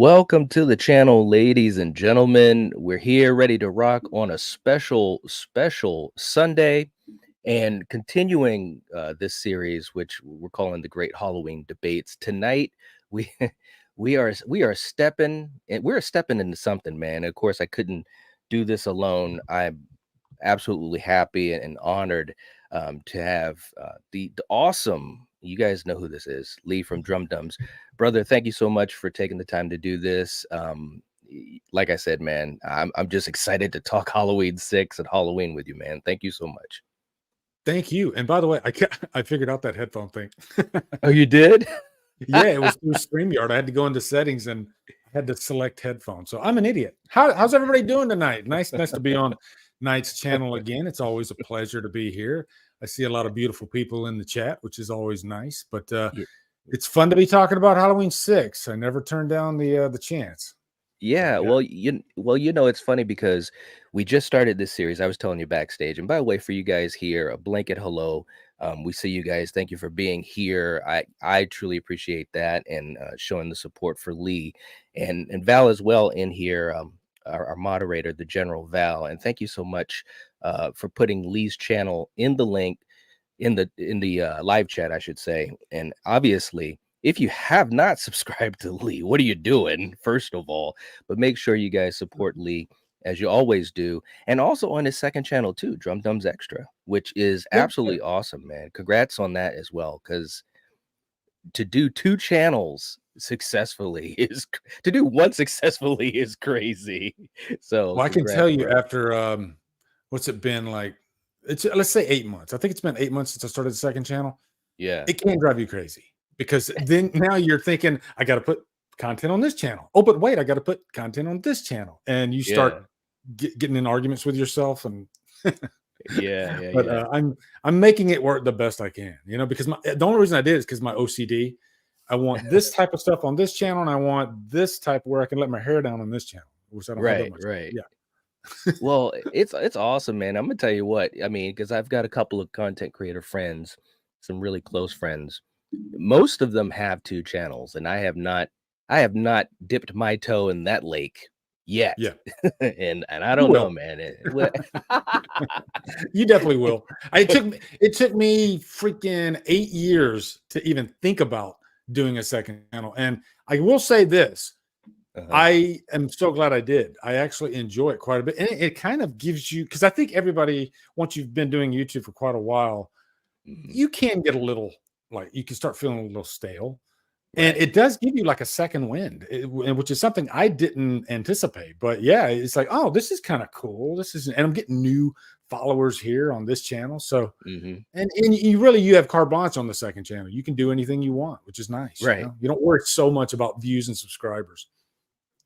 Welcome to the channel, ladies and gentlemen. We're here ready to rock on a special Sunday and continuing this series, which we're calling the Great Halloween Debates. Tonight, we we are stepping into something, man. Of course, I couldn't do this alone. I'm absolutely happy and honored to have the awesome. You guys know who this is, Lee from Drumdums. Brother, thank you so much for taking the time to do this. Like I said, man, I'm just excited to talk Halloween 6 and Halloween with you, man. Thank you so much. Thank you. And by the way, I figured out that headphone thing. Oh, you did? Yeah, it was through StreamYard. I had to go into settings and I had to select headphones. So I'm an idiot. How's everybody doing tonight? Nice to be on Knight's channel again. It's always a pleasure to be here. I see a lot of beautiful people in the chat, which is always nice. But Yeah. it's fun to be talking about Halloween 6. I never turned down the chance. Yeah, So, well, it's funny because we just started this series. I was telling you backstage, and by the way, for you guys here, a blanket hello. We see you guys. Thank you for being here. I truly appreciate that and showing the support for Lee and Val as well in here. Our moderator, the General Val, and thank you so much for putting Lee's channel in the link in the live chat, I should say. And obviously, if you have not subscribed to Lee, what are you doing, first of all? But make sure you guys support Lee as you always do, and also on his second channel too, Drumdums Extra, which is yeah. absolutely awesome, man. Congrats on that as well, because to do two channels successfully is to do one successfully is crazy. So Well, I can congrats, tell you bro. after what's it been like? Let's say 8 months. I think it's been 8 months since I started the second channel. Yeah, It can drive you crazy because then now you're thinking, I got to put content on this channel. Oh, but wait, I got to put content on this channel. And you yeah, start getting in arguments with yourself. And but yeah. I'm making it work the best I can, because the only reason I did is because my OCD. I want this type of stuff on this channel, and I want this type where I can let my hair down on this channel, which I don't have that Right, much. right. Yeah. Well, it's awesome, man. I'm gonna tell you what, I mean, because I've got a couple of content creator friends, some really close friends. Most of them have two channels, and I have not dipped my toe in that lake yet. Yeah. And I You don't know, will. man. You definitely will. It took me freaking 8 years to even think about doing a second channel. And I will say this. Uh-huh. I am so glad I did. I actually enjoy it quite a bit. And it kind of gives you, because I think everybody, once you've been doing YouTube for quite a while, Mhm. you can get a little, like, you can start feeling a little stale. And Right. it does give you like a second wind, which is something I didn't anticipate. But yeah, it's like, oh, this is kind of cool. And I'm getting new followers here on this channel. So, Mhm. and you have carte blanche on the second channel. You can do anything you want, which is nice. Right. You don't worry so much about views and subscribers.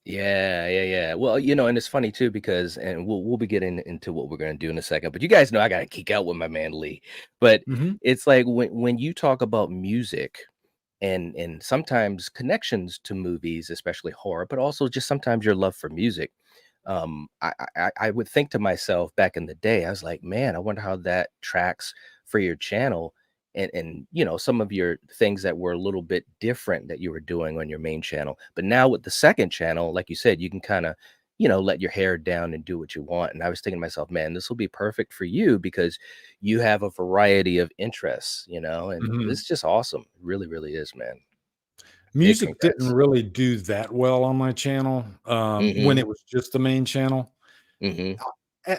Yeah. Well, and it's funny too because, and we'll be getting into what we're gonna do in a second. But you guys know I gotta geek out with my man Lee. But Mhm. it's like when you talk about music and sometimes connections to movies, especially horror, but also just sometimes your love for music. I would think to myself back in the day, I was like, man, I wonder how that tracks for your channel and some of your things that were a little bit different that you were doing on your main channel. But now with the second channel, like you said, you can kind of let your hair down and do what you want. And I was thinking to myself, man, this will be perfect for you because you have a variety of interests, and Mhm. it's just awesome. It really, really is, man. Big Music didn't congrats. really do that well on my channel, when Hmm. it was just the main channel. Hmm.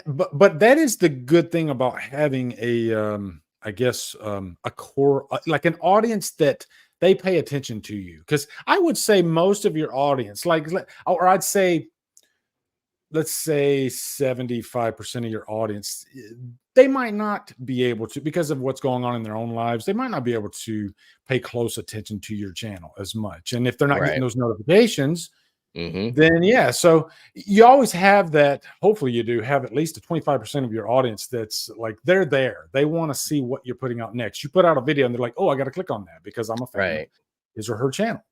But that is the good thing about having I guess, a core, like an audience that they pay attention to you. Because I would say most of your audience, or I'd say, let's say 75% of your audience, they might not be able to, because of what's going on in their own lives, they might not be able to pay close attention to your channel as much. And if they're not getting Right. those notifications, Hmm. then yeah, so you always have that. Hopefully, you do have at least a 25% of your audience that's like, they're there. They want to see what you're putting out next. You put out a video and they're like, oh, I got to click on that because I'm a fan of Right. his or her channel.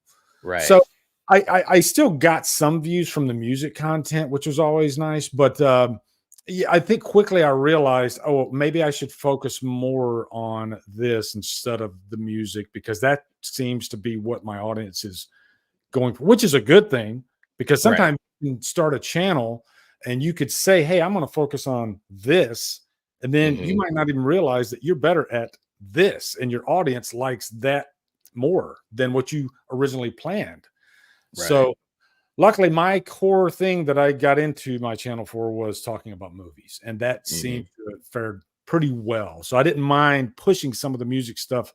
Right. So I still got some views from the music content, which was always nice. But yeah, I think quickly I realized, oh, maybe I should focus more on this instead of the music, because that seems to be what my audience is going for, which is a good thing. because Right. sometimes you can start a channel and you could say, hey, I'm going to focus on this, and then you Hmm. might not even realize that you're better at this and your audience likes that more than what you originally planned. Right. So luckily, my core thing that I got into my channel for was talking about movies, and that Hmm. seemed to have fared pretty well. So I didn't mind pushing some of the music stuff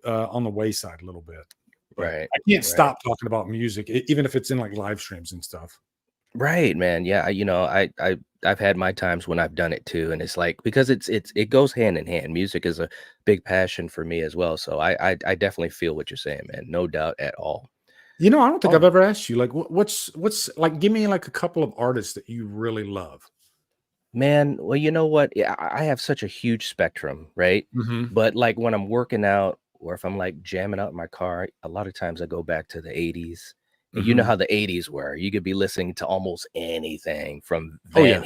on the wayside a little bit, but Right. I can't Right. stop talking about music, even if it's in like live streams and stuff. Right, man. Yeah, I've had my times when I've done it too, and it's like because it goes hand in hand. Music is a big passion for me as well, so I definitely feel what you're saying, man. No doubt at all. I don't think I've Oh, ever asked you like what's like. Give me like a couple of artists that you really love. man, well, you know what? Yeah, I have such a huge spectrum, right? Hmm. But like when I'm working out or if I'm like jamming out in my car, a lot of times I go back to the 80s. And you know Hmm. how the 80s were. You could be listening to almost anything from Oh yeah.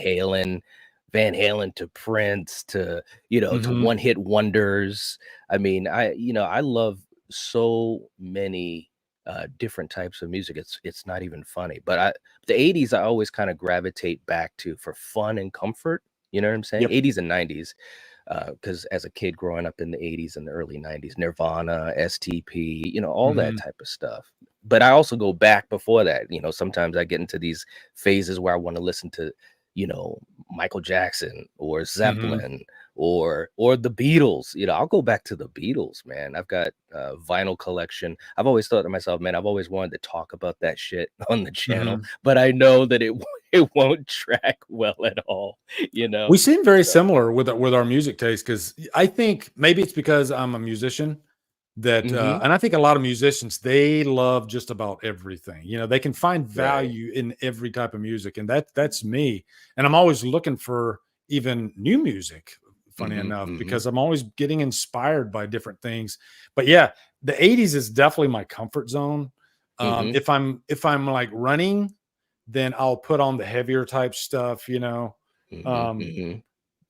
Van Halen to Prince to, to Hmm. one-hit wonders. I mean, I love so many different types of music. It's not even funny. But the 80s I always kind of gravitate back to for fun and comfort. You know what I'm saying? Yep. 80s and 90s. Because as a kid growing up in the 80s and the early 90s, Nirvana, STP, all that Hmm. type of stuff. But I also go back before that. Sometimes I get into these phases where I want to listen to, you know, Michael Jackson or Hmm. Zeppelin or the Beatles. I'll go back to the Beatles, man. I've got a vinyl collection. I've always thought to myself, man, I've always wanted to talk about that shit on the channel, Hmm. but I know that it won't track well at all, you know. We seem very So, similar with our music taste because I think maybe it's because I'm a musician that, mhm. and I think a lot of musicians they love just about everything. They can find Right. value in every type of music, and that's me. And I'm always looking for even new music. Funny Mhm, enough, mhm, because I'm always getting inspired by different things. But yeah, the '80s is definitely my comfort zone. mhm, If I'm like running, then I'll put on the heavier type stuff. mhm, Um, mhm.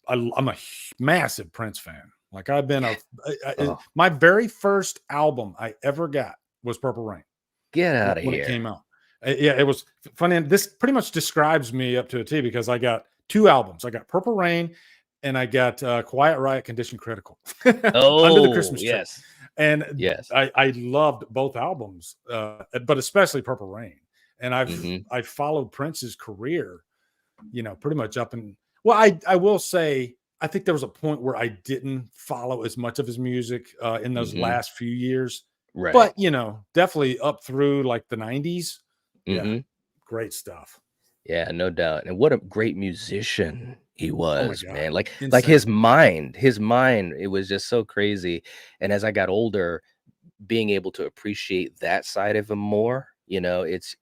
I'm a massive Prince fan. Like I've been Oh, my very first album I ever got was Purple Rain get out of when it here. came out. Yeah, it was funny. And this pretty much describes me up to a T because I got two albums. I got Purple Rain and I got Quiet Riot Condition Critical under the Oh, Christmas tree. yes. And Yes. I loved both albums, but especially Purple Rain. And Mhm, I followed Prince's career, pretty much up and well, I will say I think there was a point where I didn't follow as much of his music in those mhm. last few years, Right. but definitely up through like the '90s. Yeah, Mhm. great stuff. Yeah, no doubt, and what a great musician he Oh my was, god, man. Like insane. his mind, it was just so crazy, and as I got older, being able to appreciate that side of him more, it's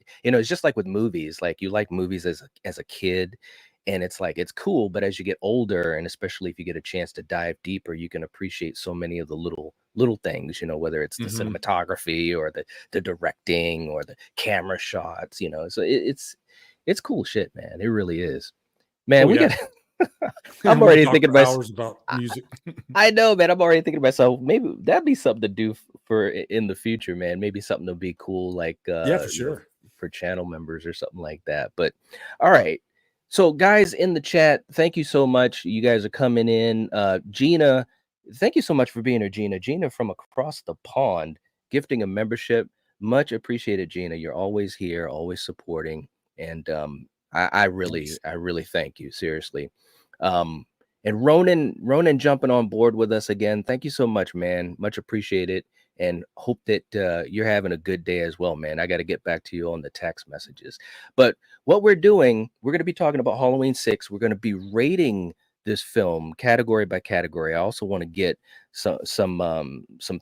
just like with movies, like, you like movies as a kid, and it's like, it's cool, but as you get older, and especially if you get a chance to dive deeper, you can appreciate so many of the little things, whether it's the Hmm. cinematography or the directing or the camera shots, so it's cool shit, man, it really is. Man, Oh we yeah, got I'm we could already talk thinking for about hours about music. I know, man. I'm already thinking to myself, maybe that'd be something to do in the future, man. Maybe something to be cool, like Yeah, for sure. for channel members or something like that. But all right. So, guys in the chat, thank you so much. You guys are coming in. Gina, thank you so much for being here, Gina. Gina from across the pond, gifting a membership. Much appreciated, Gina. You're always here, always supporting. And Nice. I really thank you, seriously. Um, and Ronan jumping on board with us again. Thank you so much, man. Much appreciated. And hope that you're having a good day as well, man. I got to get back to you on the text messages. But what we're doing, we're going to be talking about Halloween 6. We're going to be rating this film category by category. I also want to get some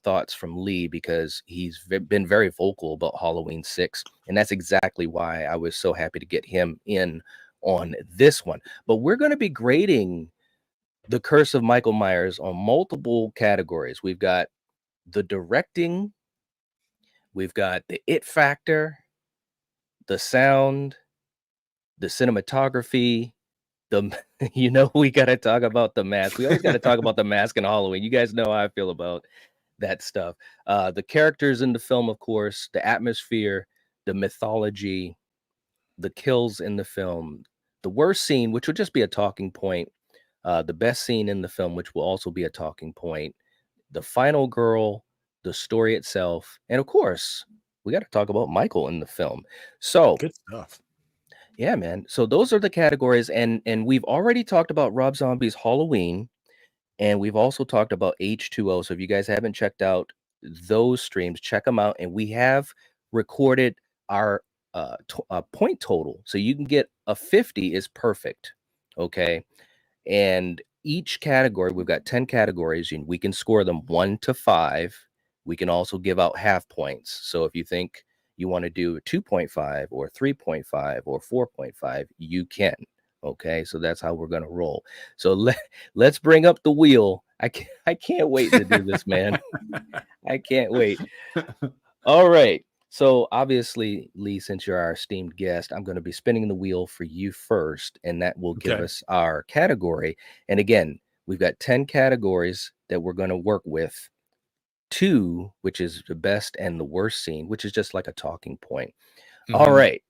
thoughts from Lee because he's been very vocal about Halloween 6. And that's exactly why I was so happy to get him in on this one. But we're going to be grading the Curse of Michael Myers on multiple categories. We've got the directing, we've got the it factor, the sound, the cinematography, the we got to talk about the mask. We always got to talk about the mask and Halloween. You guys know how I feel about that stuff. The characters in the film, of course, the atmosphere, the mythology. the kills in the film, the worst scene, which would just be a talking point, the best scene in the film, which will also be a talking point, the final girl, the story itself, and of course, we got to talk about Michael in the film. So, Good stuff. yeah, man. So those are the categories, and we've already talked about Rob Zombie's Halloween, and we've also talked about H2O. So if you guys haven't checked out those streams, check them out. And we have recorded our point total, so you can get a 50 is perfect. Okay, and each category, we've got 10 categories, and we can score them 1 to 5. We can also give out half points. So if you think you want to do 2.5 or 3.5 or 4.5, you can. Okay, so that's how we're going to roll. So let's bring up the wheel. I can't wait to do this, man. I can't wait. All right. So obviously, Lee, since you're our esteemed guest, I'm going to be spinning the wheel for you first, and that will give Okay. us our category. And again, we've got 10 categories that we're going to work with. 2, which is the best and the worst scene, which is just like a talking point. All right.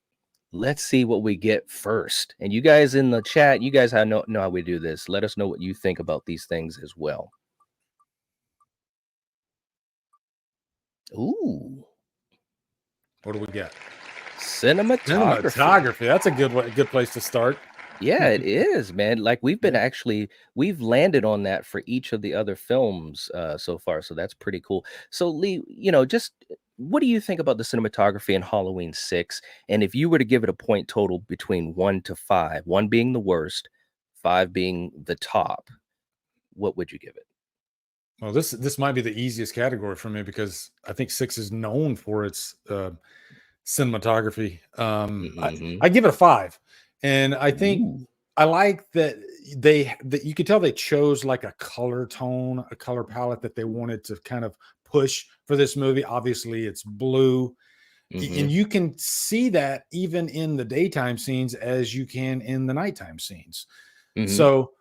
Let's see what we get first. And you guys in the chat, you guys know how we do this. Let us know what you think about these things as well. Ooh. What do we get? Cinematography. Cinematography. That's a good place to start. Yeah, it is, man. Like we've landed on that for each of the other films so far. So that's pretty cool. So Lee, just what do you think about the cinematography in Halloween 6? And if you were to give it a point total between 1 to 5, 1 being the worst, 5 being the top, what would you give it? Well, this might be the easiest category for me because I think 6 is known for its cinematography. Mhm. I give it a 5, and I think Ooh. I like that that you could tell they chose like a color tone, a color palette that they wanted to kind of push for this movie. Obviously, it's blue, and Mhm. you can see that even in the daytime scenes as you can in the nighttime scenes. Mhm. So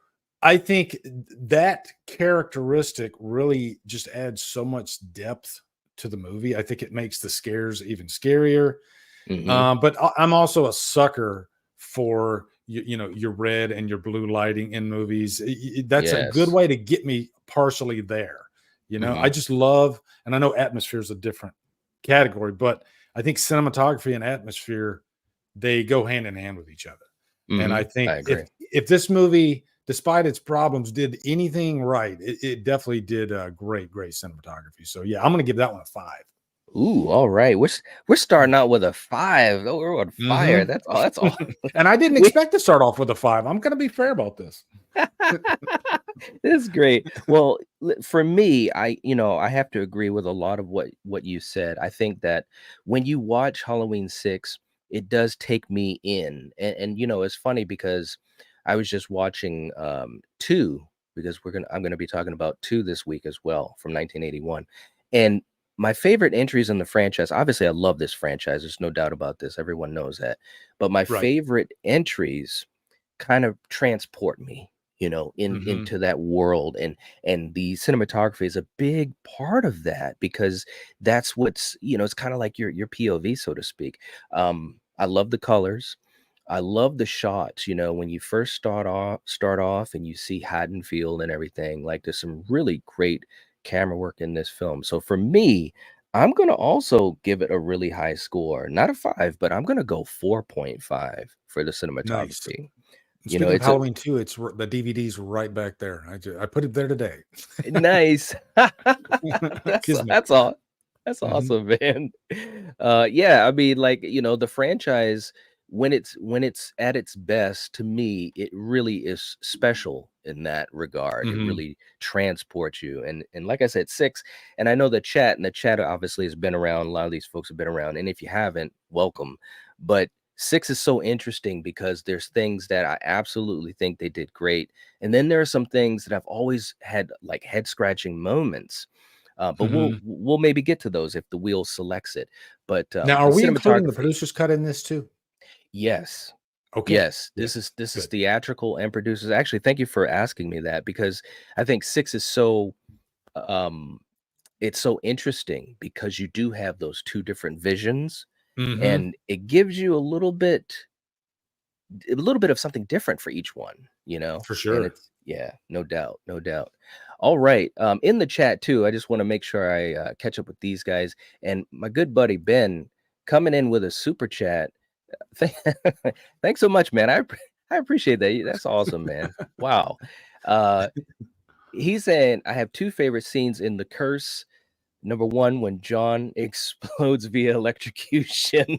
I think that characteristic really just adds so much depth to the movie. I think it makes the scares even scarier. Mhm. But I'm also a sucker for your red and your blue lighting in movies. That's a good Yes. way to get me partially there. I Mhm. just love, and I know atmosphere is a different category, but I think cinematography and atmosphere, they go hand in hand with each other. And I Mhm. think I agree. if this movie, despite its problems, did anything right, it definitely did great cinematography. So yeah, I'm going to give that one a 5. Ooh, all right. We're starting out with a 5. Oh, we're on fire. Mhm. That's all. That's all. And I didn't We expect to start off with a 5. I'm gonna be fair about this. This is great. Well, for me, I have to agree with a lot of what you said. I think that when you watch Halloween 6, it does take me in. And it's funny because I was just watching 2 because I'm gonna be talking about 2 this week as well from 1981. And my favorite entries in the franchise, obviously I love this franchise. There's no doubt about this. Everyone knows that. But my Right. favorite entries kind of transport me, Mhm. into that world, and the cinematography is a big part of that because that's what's, it's kind of like your POV, so to speak. I love the colors. I love the shots, when you first start off and you see Haddonfield and everything. Like there's some really great camera work in this film. So for me, I'm going to also give it a really high score. Not a 5, but I'm going to go 4.5 for the Nice. cinematography. Speaking of It's a Halloween 2, the DVD's right back there. I put it there today. nice. That's Kismet. that's all. That's Mhm. awesome, man. Yeah, I mean, like, the franchise, when it's at its best, to me, it really is special in that regard. It Mhm. really transports you. And like I said, 6, and I know the chat obviously has been around. A lot of these folks have been around. And if you haven't, welcome. But 6 is so interesting because there's things that I absolutely think they did great. And then there are some things that I've always had like head scratching moments. But we'll Mhm. we'll maybe get to those if the wheel selects it. But Now, are the we including the cinematography, producer's cut in this too? yes, Okay. yes, Good. this is Good. theatrical and producers. Actually, thank you for asking me that because I think 6 is so um it's so interesting because you do have those two different visions Mhm. and it gives you a little bit. a little bit of something different for each one, you know? For And sure. it's yeah, no doubt, no doubt. All right, in the chat too, I just wanna make sure I, catch up with these guys, and my good buddy Ben coming in with a super chat. Thank Thanks so much, man. I appreciate that. That's awesome, man. Wow. Uh, he's saying, "I have 2 favorite scenes in The Curse. Number 1, when John explodes via electrocution,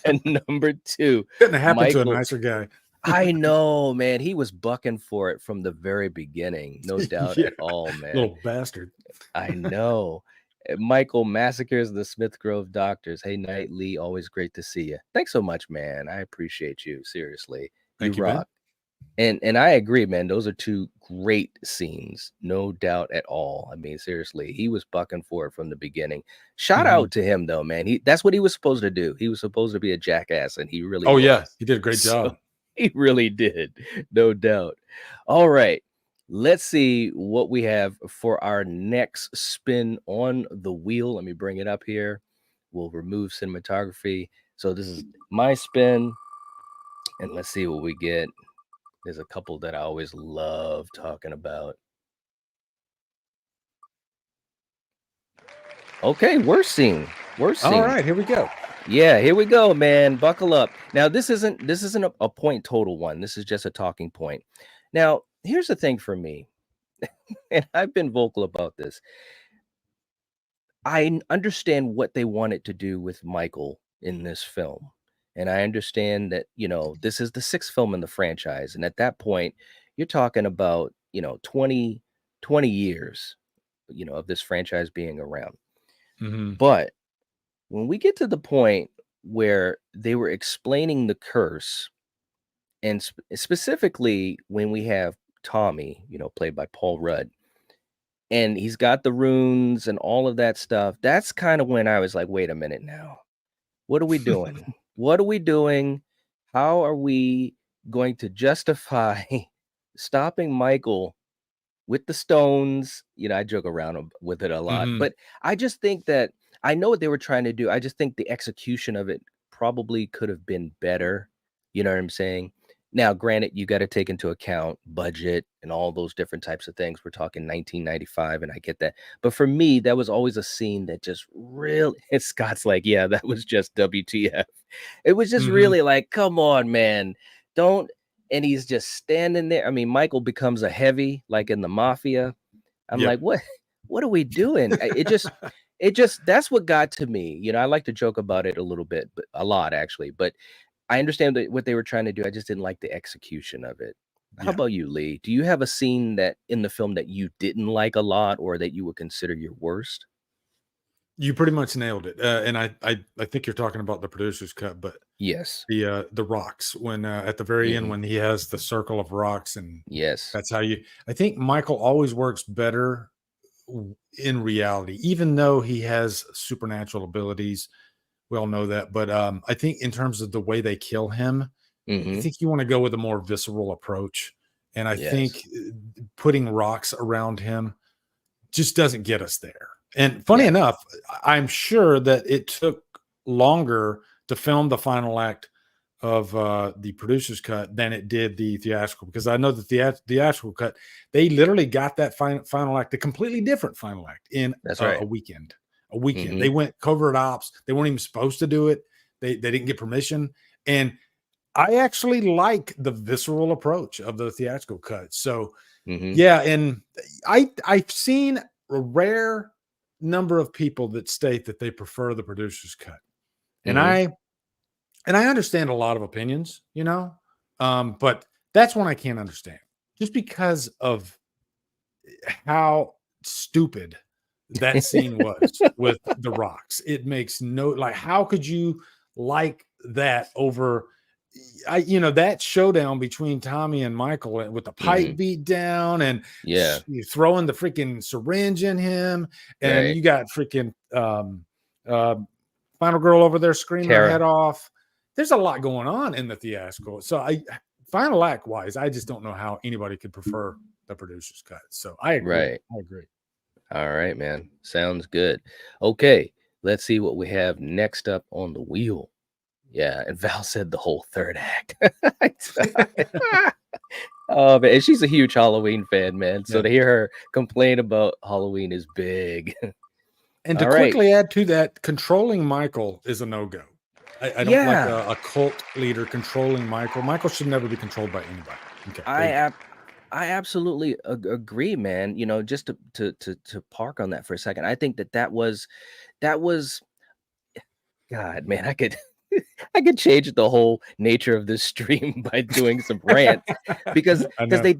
and number 2, Couldn't have happened to a Michael." nicer guy. I know, man. He was bucking for it from the very beginning. No doubt Yeah, at all, man. little bastard. I know. Michael massacres the Smith Grove doctors. Hey, Knight Lee, always great to see you. Thanks so much, man. I appreciate you. Seriously, you Thank you, Ben. rock. And I agree, man. Those are 2 great scenes, no doubt at all. I mean, seriously, he was bucking for it from the beginning. Shout Mhm. out to him though, man. That's what he was supposed to do. He was supposed to be a jackass, and he really Oh, yeah, was. he did a great So job. he really did, no doubt. All right. Let's see what we have for our next spin on the wheel. Let me bring it up here. We'll remove cinematography. So this is my spin, and let's see what we get. There's a couple that I always love talking about. Okay, worst scene. Worst All scene. right, here we go. Yeah, here we go, man. Buckle up. Now, this isn't a point total one. This is just a talking point. Now, here's the thing for me, and I've been vocal about this. Understand what they wanted to do with Michael in this film. And I understand that, this is the 6th film in the franchise. And at that point, you're talking about, 20 years, of this franchise being around. Mhm. But when we get to the point where they were explaining the curse, and specifically when we have Tommy, played by Paul Rudd, and he's got the runes and all of that stuff, that's kind of when I was like, wait a minute now. What are we doing? What are we doing? How are we going to justify stopping Michael with the stones? I joke around with it a lot, Mhm. but I just think that I know what they were trying to do. I just think the execution of it probably could have been better. You know what I'm saying? Now, granted, you got to take into account budget and all those different types of things. We're talking 1995, and I get that. But for me, that was always a scene that just really, and Scott's like, yeah, that was just WTF. It was just Mhm. really like, come on, man. Don't. And he's just standing there. I mean, Michael becomes a heavy, like in the mafia. I'm Yep. like, what are we doing? That's what got to me. I like to joke about it a little bit, but a lot actually. But I understand that what they were trying to do. I just didn't like the execution of it. How Yeah. about you, Lee? Do you have a scene that in the film that you didn't like a lot or that you would consider your worst? You pretty much nailed it, and I think you're talking about the producer's cut, but Yes. the rocks when, at the very end, Hmm. when he has the circle of rocks, and Yes. that's how you I think Michael always works better in reality, even though he has supernatural abilities. We all know that, but I think in terms of the way they kill him, I Hmm. think you want to go with a more visceral approach. And I Yes. think putting rocks around him just doesn't get us there. And funny Yeah. enough, I'm sure that it took longer to film the final act of the producer's cut than it did the theatrical, because I know that the theatrical cut, they literally got that final act, a completely different final act, in That's right. a weekend. A weekend. Hmm. They went covert ops. They weren't even supposed to do it. They didn't get permission. And I actually like the visceral approach of the theatrical cut. So Hmm. yeah, and I've seen a rare number of people that state that they prefer the producer's cut. And Hmm. I understand a lot of opinions, but that's one I can't understand. Just because of how stupid that scene was with the rocks. It makes no, like, how could you like that over that showdown between Tommy and Michael, with the pipe Hmm. beat down, and Yeah. you throwing the freaking syringe in him, and Right. you got freaking uh final girl over there screaming her head Tara. off. There's a lot going on in the theatrical. So I final act wise, I just don't know how anybody could prefer the producer's cut. So I agree. Right. I agree. All right, man. Sounds good. Okay, let's see what we have next up on the wheel. Yeah, and Val said the whole third act. Oh, man, and she's a huge Halloween fan, man, so Yeah. to hear her complain about Halloween is big. And to All right. quickly add to that, controlling Michael is a no-go. I don't like Yeah, a cult leader controlling Michael. Michael should never be controlled by anybody. Okay, there I you go. ab I absolutely agree, man, just to park on that for a second, I think that was God, man, I could I could change the whole nature of this stream by doing some rants because I because know.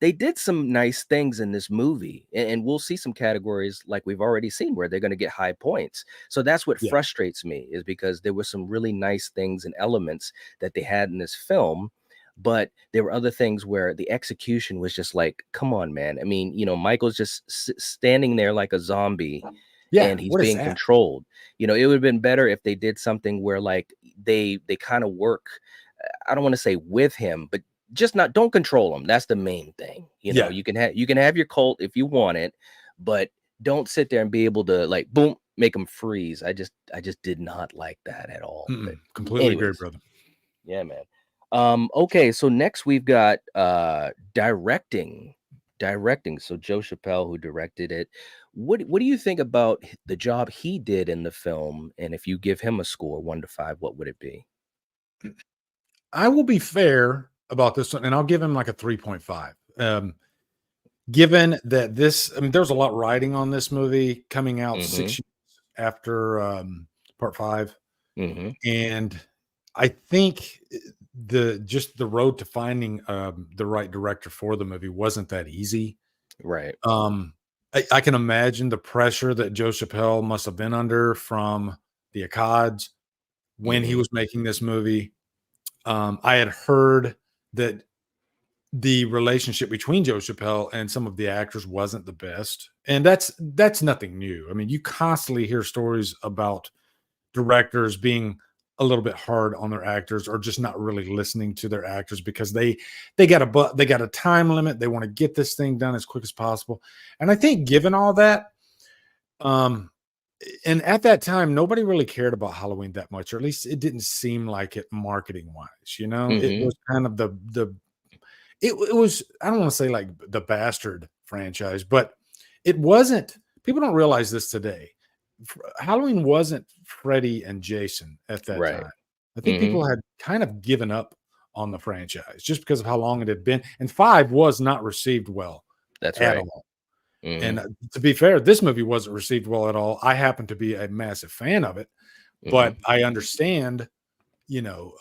they did some nice things in this movie, and we'll see some categories like we've already seen where they're going to get high points. So that's what Yeah. frustrates me is because there were some really nice things and elements that they had in this film. But there were other things where the execution was just like, come on, man. I mean, Michael's just standing there like a zombie Yeah. and he's What is being that? controlled. It would have been better if they did something where like they kind of work. I don't want to say with him, but just not don't control him. That's the main thing. Yeah. You can have your cult if you want it, but don't sit there and be able to like boom make him freeze. I just did not like that at all. But Completely agree, anyways, brother. yeah, man. Okay, so next we've got directing. Directing. So Joe Chappelle, who directed it. What do you think about the job he did in the film? And if you give him a score 1 to 5, what would it be? I will be fair about this one, and I'll give him like a 3.5. Given that I mean, there's a lot riding on this movie coming out Mm-hmm. 6 years after part five. Mm-hmm. And I think the road to finding the right director for the movie wasn't that easy. Right. Um, I can imagine the pressure that Joe Chappelle must have been under from the Accords when he Mm-hmm. was making this movie. I had heard that the relationship between Joe Chappelle and some of the actors wasn't the best, and that's nothing new. I mean, you constantly hear stories about directors being a little bit hard on their actors or just not really listening to their actors because they got a time limit. They want to get this thing done as quick as possible. And I think given all that, um, and at that time, nobody really cared about Halloween that much, or at least it didn't seem like it marketing wise. It Mm-hmm. was kind of it was, I don't want to say like the bastard franchise, but it wasn't. People don't realize this today. Halloween wasn't Freddy and Jason at that Right. time. I think Mm-hmm. people had kind of given up on the franchise just because of how long it had been. And five was not received well That's at right. all. And Mm-hmm. to be fair, this movie wasn't received well at all. I happen to be a massive fan of it, but Mm-hmm. I understand, you know,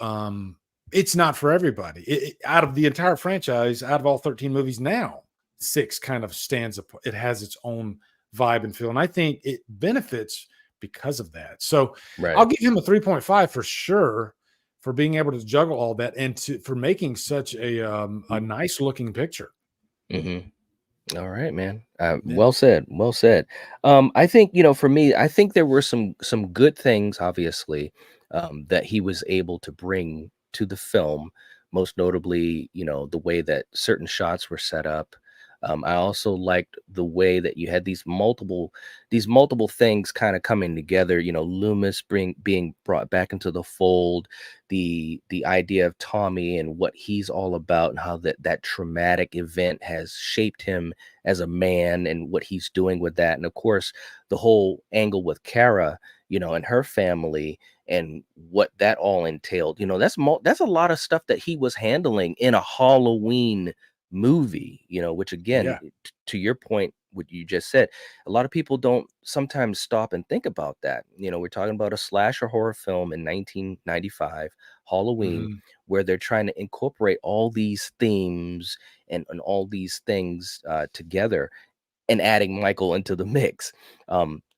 it's not for everybody. Out of the entire franchise, out of all 13 movies now, six kind of stands up. It has its own vibe and feel. And I think it benefits because of that. So I'll Right. give him a 3.5 for sure for being able to juggle all that and for making such a nice looking picture. Mm-hmm. All right, man. Yeah. Well said. Well said. I think for me, I think there were some good things, obviously, that he was able to bring to the film. Most notably, the way that certain shots were set up. I also liked the way that you had these multiple things kind of coming together. Loomis being brought back into the fold, the idea of Tommy and what he's all about, and how that traumatic event has shaped him as a man and what he's doing with that. And of course, the whole angle with Kara, and her family and what that all entailed. That's a lot of stuff that he was handling in a Halloween movie, which again, Yeah. to your point, what you just said, a lot of people don't sometimes stop and think about that. We're talking about a slasher horror film in 1995, Halloween, Mhm. where they're trying to incorporate all these themes and all these things together and adding Michael into the mix.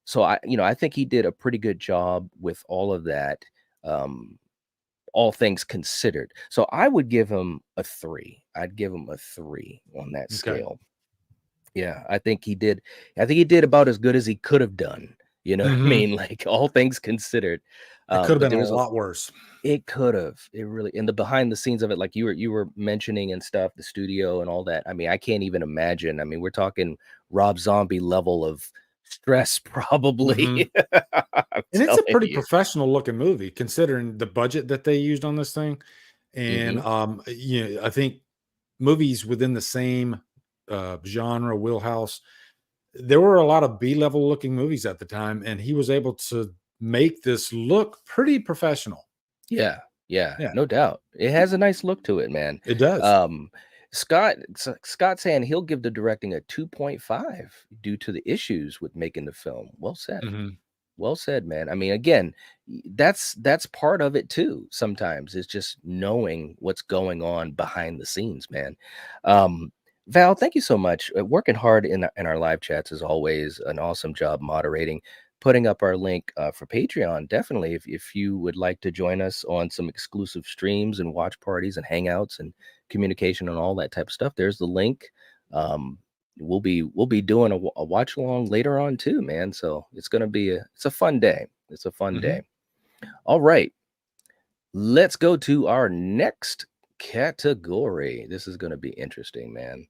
So I think he did a pretty good job with all of that, um, all things considered. So I would give him a 3. I'd give him a 3 on that Okay. scale. Yeah, I think he did. I think he did about as good as he could have done. You know what I Mhm. mean? Like all things considered. It could have But been there a was lot worse. it could have. It really in the behind the scenes of it, like you were mentioning and stuff, the studio and all that. I mean, I can't even imagine. I mean, we're talking Rob Zombie level of Stress, Mhm. probably. I'm And it's a telling pretty you. professional looking movie considering the budget that they used on this thing. And, Mhm. I think movies within the same, genre wheelhouse, there were a lot of B-level looking movies at the time, and he was able to make this look pretty professional. Yeah, yeah, Yeah, no doubt. It has a nice look to it, man. it does. Um, Scott saying he'll give the directing a 2.5 due to the issues with making the film. Well said. Mhm, Well said, man. I mean, again, that's part of it too. Sometimes it's just knowing what's going on behind the scenes, man. Um, Val, thank you so much. Working hard in our live chats is always an awesome job moderating. Putting up our link for Patreon, definitely. If you would like to join us on some exclusive streams and watch parties and hangouts and communication and all that type of stuff, there's the link. Um, we'll be doing a watch along later on too, man. So it's a fun day. It's a fun day. mhm. All right, let's go to our next category. This is gonna be interesting, man.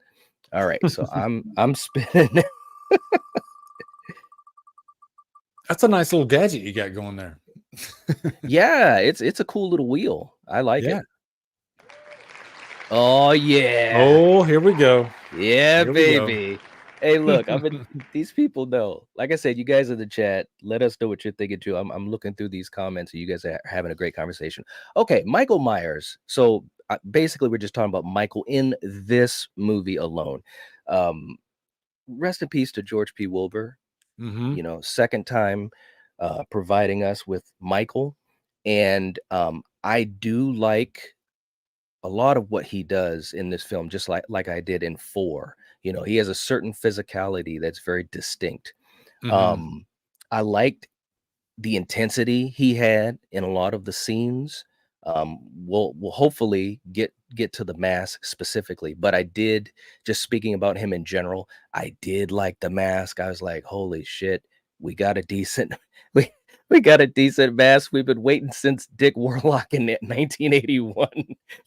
All right, so I'm spinning. That's a nice little gadget you got going there. Yeah, it's a cool little wheel. I like Yeah. it. Oh yeah. Oh, here we go. Yeah, Here we go. baby. Hey, look, I've been these people know. Like I said, you guys in the chat, let us know what you're thinking too. I'm looking through these comments, and you guys are having a great conversation. Okay, Michael Myers. So basically, we're just talking about Michael in this movie alone. Um, Rest in peace to George P. Wilbur. Mhm. Second time providing us with Michael, and I do like a lot of what he does in this film, just like I did in 4. He has a certain physicality that's very distinct. Mhm. Um, I liked the intensity he had in a lot of the scenes. We'll hopefully get to the mask specifically, but I did, just speaking about him in general, I did like the mask. I was like, holy shit, we got a decent we we got a decent mask. We've been waiting since Dick Warlock in 1981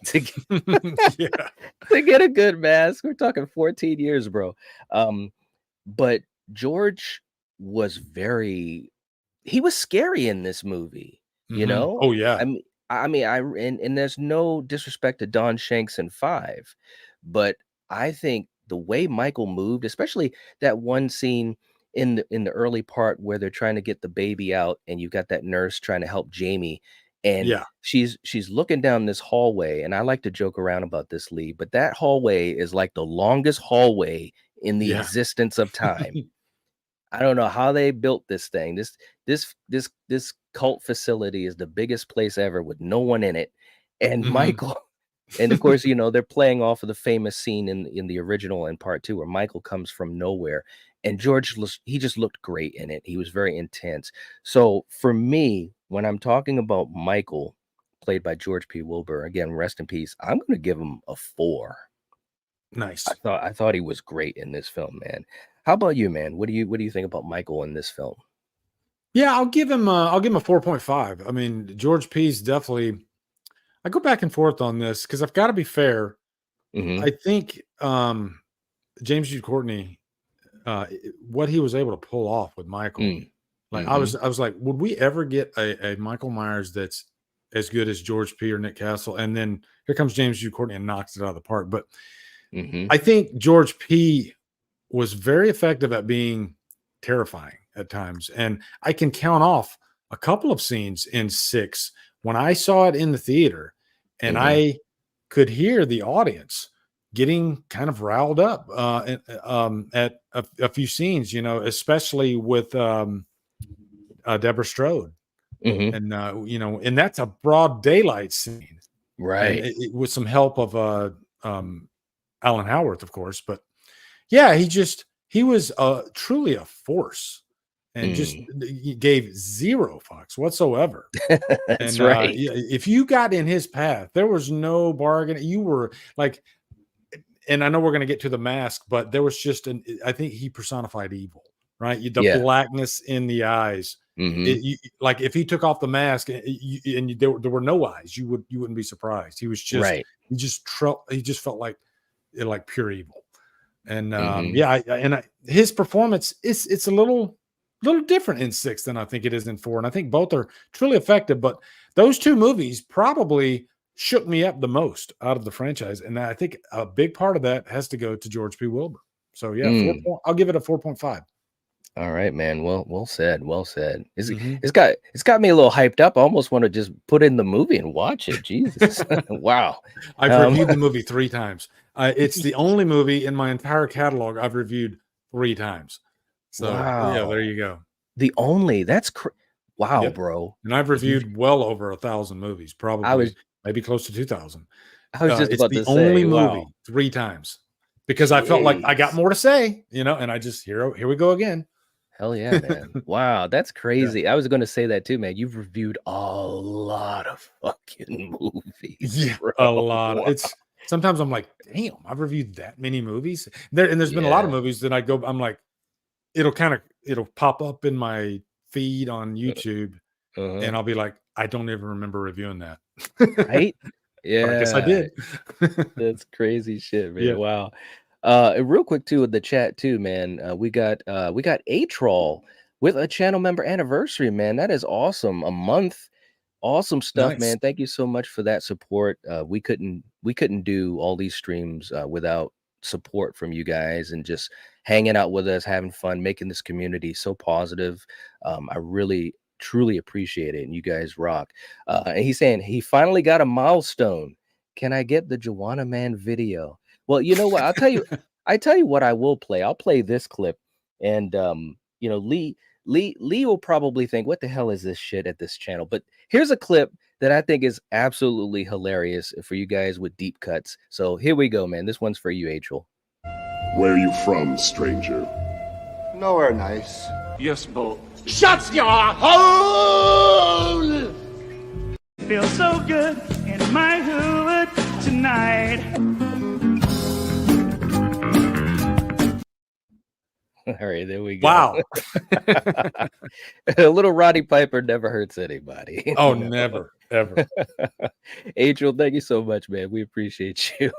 to get, Yeah. to get a good mask. We're talking 14 years, bro. Um, but George was very he was scary in this movie, you Mhm. know? Oh, yeah. I mean and there's no disrespect to Don Shanks in 5, but I think the way Michael moved, especially that one scene in the early part where they're trying to get the baby out and you got that nurse trying to help Jamie, and Yeah. she's looking down this hallway, and I like to joke around about this, Lee, but that hallway is like the longest hallway in the Yeah. existence of time. I don't know how they built this thing. This cult facility is the biggest place ever with no one in it. And Mhm. Michael, and of course, they're playing off of the famous scene in the original and part 2 where Michael comes from nowhere. And he just looked great in it. He was very intense. So for me, when I'm talking about Michael, played by George P. Wilbur, again, rest in peace, I'm gonna give him a 4. I Nice. thought I thought he was great in this film, man. How about you, man? What do you think about Michael in this film? Yeah, I'll give him a 4.5. I mean, George P's definitely I go back and forth on this because I've got to be fair. Mhm. I think James Jude Courtney, what he was able to pull off with Michael, Mm. like Mhm. I was like, would we ever get a Michael Myers that's as good as George P or Nick Castle? And then here comes James Jude Courtney and knocks it out of the park. But Mhm. I think George P was very effective at being terrifying at times. And I can count off a couple of scenes in 6 when I saw it in the theater and Mhm. I could hear the audience getting kind of riled up at a few scenes, especially with Deborah Strode. Mhm. And, and that's a broad daylight scene. And Right. with some help of Alan Howarth, of course. But yeah, he was truly a force and just Mm. he gave zero fucks whatsoever. That's And right. yeah, if you got in his path, there was no bargain. You were like, and I know we're going to get to the mask, but there was just I think he personified evil, right? The Yeah. blackness in the eyes. Mhm. Like if he took off the mask there were no eyes, you wouldn't be surprised. He was just Right. he just felt like pure evil. And Mhm. yeah, his performance is it's a little different in 6 than I think it is in 4, and I think both are truly effective. But those 2 movies probably shook me up the most out of the franchise, and I think a big part of that has to go to George P. Wilbur. So yeah, Mm. I'll give it a 4.5. All right, man. Well said. Well said. Mhm. It's got me a little hyped up. I almost want to just put in the movie and watch it. Jesus. Wow. I've Um, reviewed the movie 3 times. It's the only movie in my entire catalog I've reviewed 3 times. So, yeah, there wow. you go. The only wow, Yep. bro. And I've You reviewed well over 1,000 movies, I was probably maybe close to 2,000. I was just It's about the to only say, wow. movie 3 times because I felt like I got Jeez. more to say, and I just here we go again. Hell yeah, man. Wow, that's Yeah. crazy. I was gonna say that too, man. You've reviewed a lot of fucking movies, Yeah, bro. a lot. Wow. It's sometimes I'm like, "Damn, I've reviewed that many movies?" There's been a lot of Yeah. movies that I'm like, it'll pop up in my feed on YouTube, Uh-huh. and I'll be like, "I don't even remember reviewing that." Right? But I guess I Yeah. did. That's crazy shit, man. Yeah, Wow. And real quick too with the chat too, man. We got a troll with a channel member anniversary, man. That is awesome. A month. Awesome stuff, nice. man. Thank you so much for that support. We couldn't do all these streams without support from you guys and just hanging out with us, having fun, making this community so positive. I really truly appreciate it, and you guys rock. And he's saying he finally got a milestone. Can I get the Joanna Man video? Well, you know what? I tell you what I will play. I'll play this clip, and Lee will probably think, "What the hell is this shit at this channel?" But here's a clip that I think is absolutely hilarious for you guys with deep cuts. So here we go, man. This one's for you, Achel. Where are you from, stranger? Nowhere nice. Yes, Bo. Shut your hole! Feel so good in my hood tonight. All right, there we go. Wow. A little Roddy Piper never hurts anybody. Oh, never, ever. Angel, thank you so much, man. We appreciate you.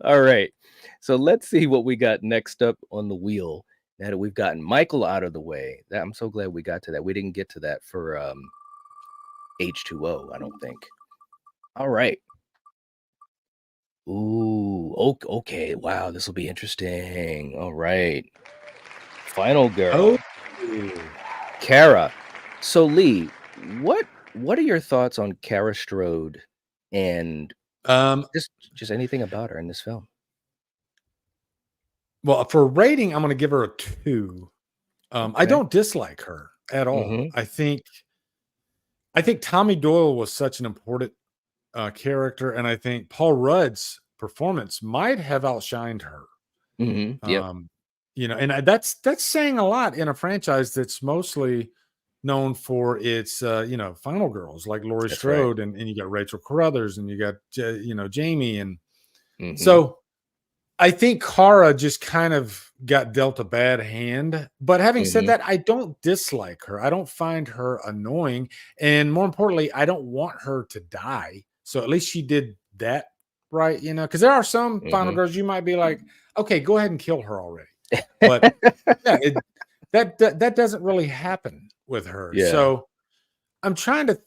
All right. So let's see what we got next up on the wheel. Now that we've gotten Michael out of the way. I'm so glad we got to that. We didn't get to that for H2O, I don't think. All right. Ooh, okay. Wow, this will be interesting. All right. Final girl. Oh. Kara. So Lee, what are your thoughts on Kara Strode and Um, just anything about her in this film? well, for rating, I'm gonna give her a 2. I Okay. don't dislike her at all. Mhm. I think Tommy Doyle was such an important character, and I think Paul Rudd's performance might have outshined her. Mhm. Yep. And that's saying a lot in a franchise that's mostly known for its final girls like Laurie That's right. Strode, and you got Rachel Carruthers, and you got Jamie, and Mhm. so I think Kara just kind of got dealt a bad hand. But having said Mhm. that, I don't dislike her. I don't find her annoying. And more importantly, I don't want her to die. So at least she did that right, because there are some final Mhm. girls you might be like, okay, go ahead and kill her already. But yeah, that doesn't really happen with her. Yeah. So I'm trying to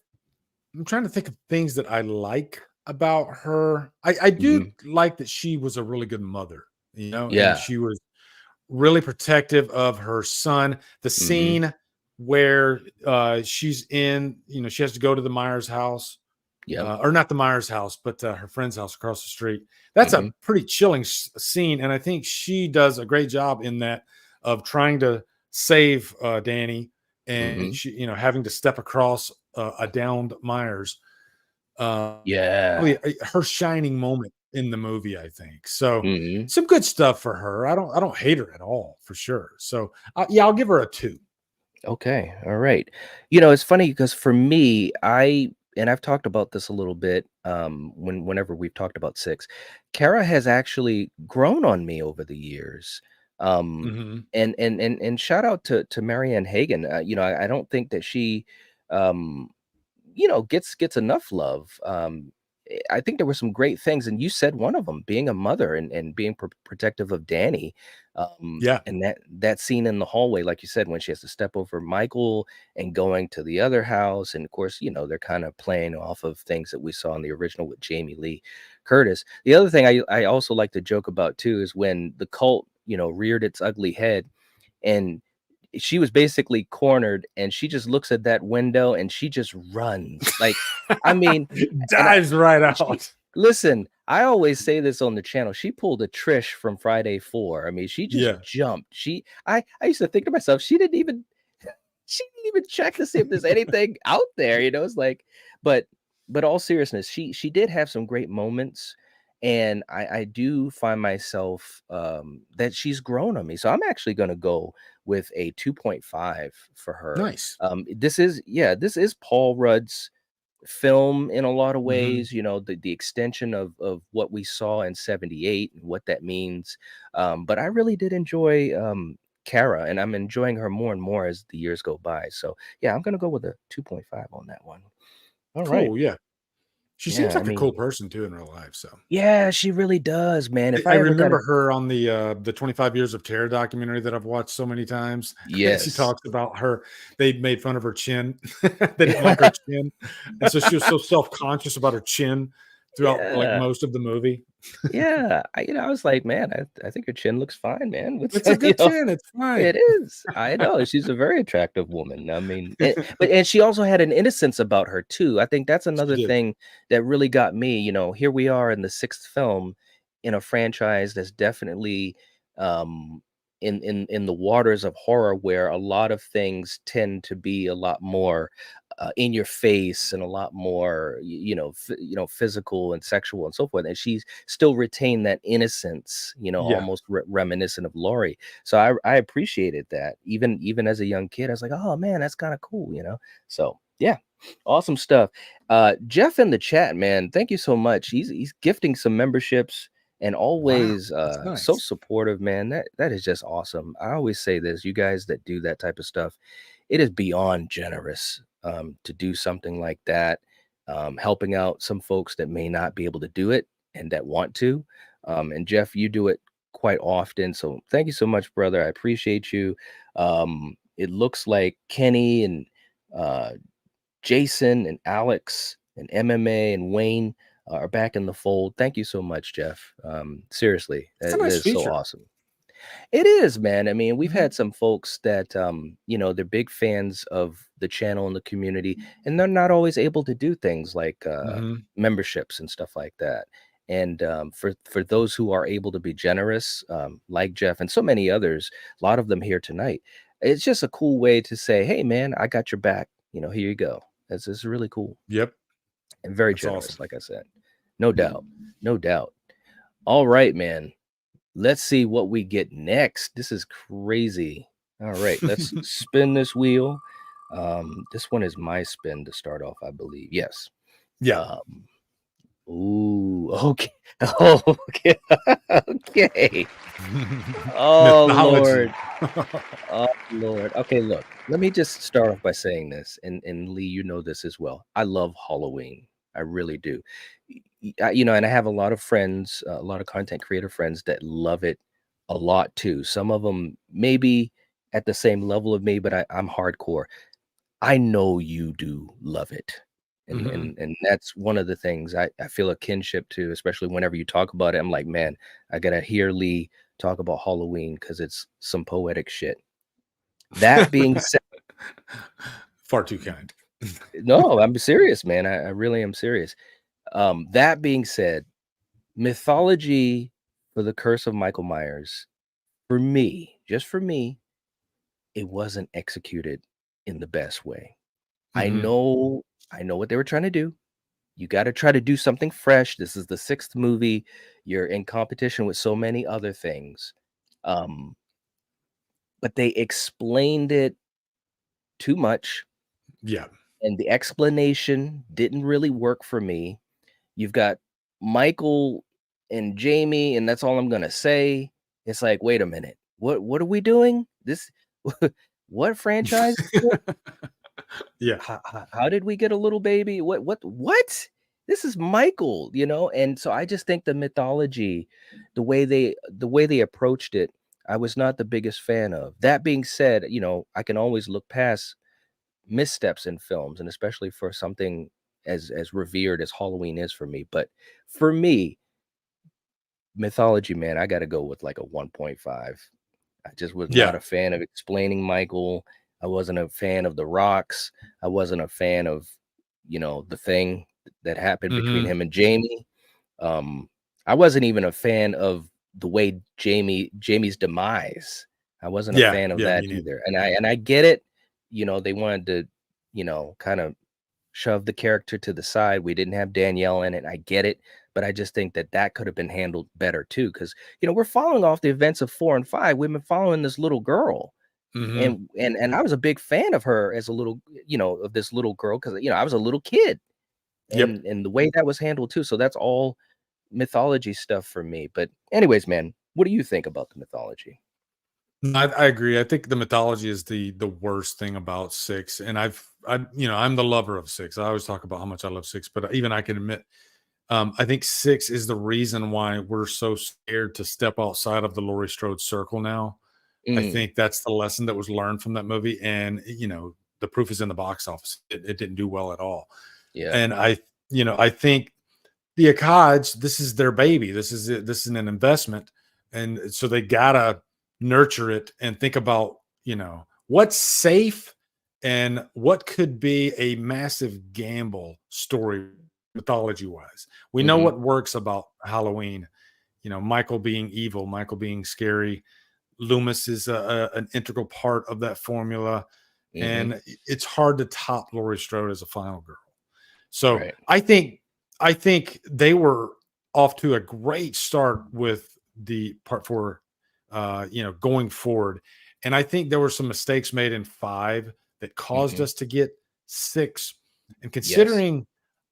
think of things that I like about her. I do Mhm. like that she was a really good mother, and Yeah. she was really protective of her son. The Mhm. scene where she's in, she has to go to the Myers house, Yep. or not the Myers house, but her friend's house across the street. That's a Mhm. pretty chilling scene, and I think she does a great job in that of trying to save Danny, and Mhm. she, having to step across a downed Myers. Yeah. Probably her shining moment in the movie, I think. So Mhm. some good stuff for her. I don't hate her at all, for sure. So yeah, I'll give her a 2. Okay. All right. It's funny because for me, I've talked about this a little bit whenever we've talked about six. Kara has actually grown on me over the years. Um Mhm. and shout out to Marianne Hagen. I don't think that she gets enough love. I think there were some great things, and you said one of them, being a mother and being protective of Danny, Yeah. and that scene in the hallway, like you said, when she has to step over Michael and going to the other house, and of course, they're kind of playing off of things that we saw in the original with Jamie Lee Curtis. The other thing I also like to joke about too is when the cult, reared its ugly head, and she was basically cornered, and she just looks at that window and she just runs. Like, I mean, and Dives right she out. listen, I always say this on the channel. She pulled a Trish from Friday 4. I mean, she just Yeah. jumped. I used to think to myself, she didn't even check to see if there's anything out there. It's like, but all seriousness, she did have some great moments. And I do find myself that she's grown on me. So I'm actually gonna go with a 2.5 for her. Nice. This is Paul Rudd's film in a lot of Mhm. ways, the extension of what we saw in 78 and what that means. But I really did enjoy Kara, and I'm enjoying her more and more as the years go by. So yeah, I'm gonna go with a 2.5 on that one. All right. Cool. Yeah. She seems Yeah, I like a cool mean, person too in real life. So yeah, she really does, man. If I I ever got a remember her on the 25 Years of Terror documentary that I've watched so many times. She yes. talks about her. They made fun of her chin. They didn't like her chin, and so she was so self-conscious about her chin throughout like Yeah. most of the movie. Yeah. I was like, man, I think her chin looks fine, man. What's It's a you good know, chin. It's fine. it is. I know. She's a very attractive woman. I mean, and she also had an innocence about her too. I think that's She another did. thing that really got me. Here we are in the sixth film in a franchise that's definitely um in the waters of horror, where a lot of things tend to be a lot more in your face and a lot more physical and sexual and so forth, and she's still retained that innocence, Yeah. almost reminiscent of Laurie. So I appreciated that. Even as a young kid, I was like, oh man, that's kind of cool. So yeah, awesome stuff. Jeff in the chat, man, thank you so much. He's gifting some memberships and Wow. always That's so nice. supportive, man. That is just awesome. I always say this, you guys that do that type of stuff, it is beyond generous to do something like that, helping out some folks that may not be able to do it and that want to. And Jeff, you do it quite often. So thank you so much, brother. I appreciate you. It looks like Kenny and uh, Jason and Alex and MMA and Wayne are back in the fold. Thank you so much, Jeff. Seriously, It's a that nice is so feature. awesome. It is, man. I mean, we've Mhm. had some folks that they're big fans of the channel and the community, and they're not always able to do things like Mhm. memberships and stuff like that. And for those who are able to be generous, like Jeff and so many others, a lot of them here tonight, it's just a cool way to say, "Hey, man, I got your back. Here you go." It's really cool Yep. and very That's awesome. generous, like I said. No doubt, no doubt. All right, man. Let's see what we get next. This is crazy. All right, let's spin this wheel. This one is my spin to start off, I believe. Yes. Yeah. Um, ooh, okay. Oh, okay. Okay. Oh Mythology. Lord. Oh Lord. Okay, look. Let me just start off by saying this, and Lee, you know this as well. I love Halloween. I really do. And I have a lot of friends, a lot of content creator friends that love it a lot too. Some of them maybe at the same level of me, but I'm hardcore. I know you do love it. And Mhm. and and that's one of the things I feel a kinship to, especially whenever you talk about it. I'm like, man, I gotta hear Lee talk about Halloween because it's some poetic shit. That being said, Far too kind. no, I'm serious, man. I really am serious. That being said, mythology for the Curse of Michael Myers, for me, just for me, it wasn't executed in the best way. I Mhm. know, I know what they were trying to do. You got to try to do something fresh. This is the sixth movie. You're in competition with so many other things. Um, but they explained it too much, Yeah. and the explanation didn't really work for me. You've got Michael and Jamie, and that's all I'm gonna say. It's like, wait a minute, what are we doing? This what franchise? Yeah. How did we get a little baby? What? this is Michael, you know? And so I just think the mythology, the way they approached it, I was not the biggest fan of. That being said, you know, I can always look past missteps in films, and especially for something as revered as Halloween is for me. But for me, mythology, man, I got to go with like a 1.5. I just was not Yeah. a fan of explaining Michael. I wasn't a fan of the rocks. I wasn't a fan of, you know, the thing that happened between Hmm. him and Jamie. Um, I wasn't even a fan of the way Jamie's demise. I wasn't a Yeah. fan of Yeah. that Me neither. either. And I get it. You know, they wanted to, you know, kind of shove the character to the side. We didn't have Danielle in it. I get it, but I just think that that could have been handled better too. Because you know we're following off the events of 4 and 5. We've been following this little girl, Hmm. and I was a big fan of her as a little, you know, of this little girl because you know I was a little kid, Yep. and the way that was handled too. So that's all mythology stuff for me. But anyways, man, what do you think about the mythology? No, I agree. I think the mythology is the worst thing about six. And I'm the lover of six. I always talk about how much I love six, but even I can admit, I think six is the reason why we're so scared to step outside of the Laurie Strode circle now. I Mm, think that's the lesson that was learned from that movie. And the proof is in the box office. It didn't do well at all. yeah. And I think the Akkads, this is their baby. This is it. This is an investment. And so they gotta nurture it and think about, what's safe and what could be a massive gamble story mythology wise. We know Hmm. what works about Halloween, Michael being evil, Michael being scary. Loomis is an integral part of that formula. Hmm. And it's hard to top Laurie Strode as a final girl. So Right. I think they were off to a great start with the part four, going forward. And I think there were some mistakes made in 5 that caused Hmm. us to get 6. And Yes. considering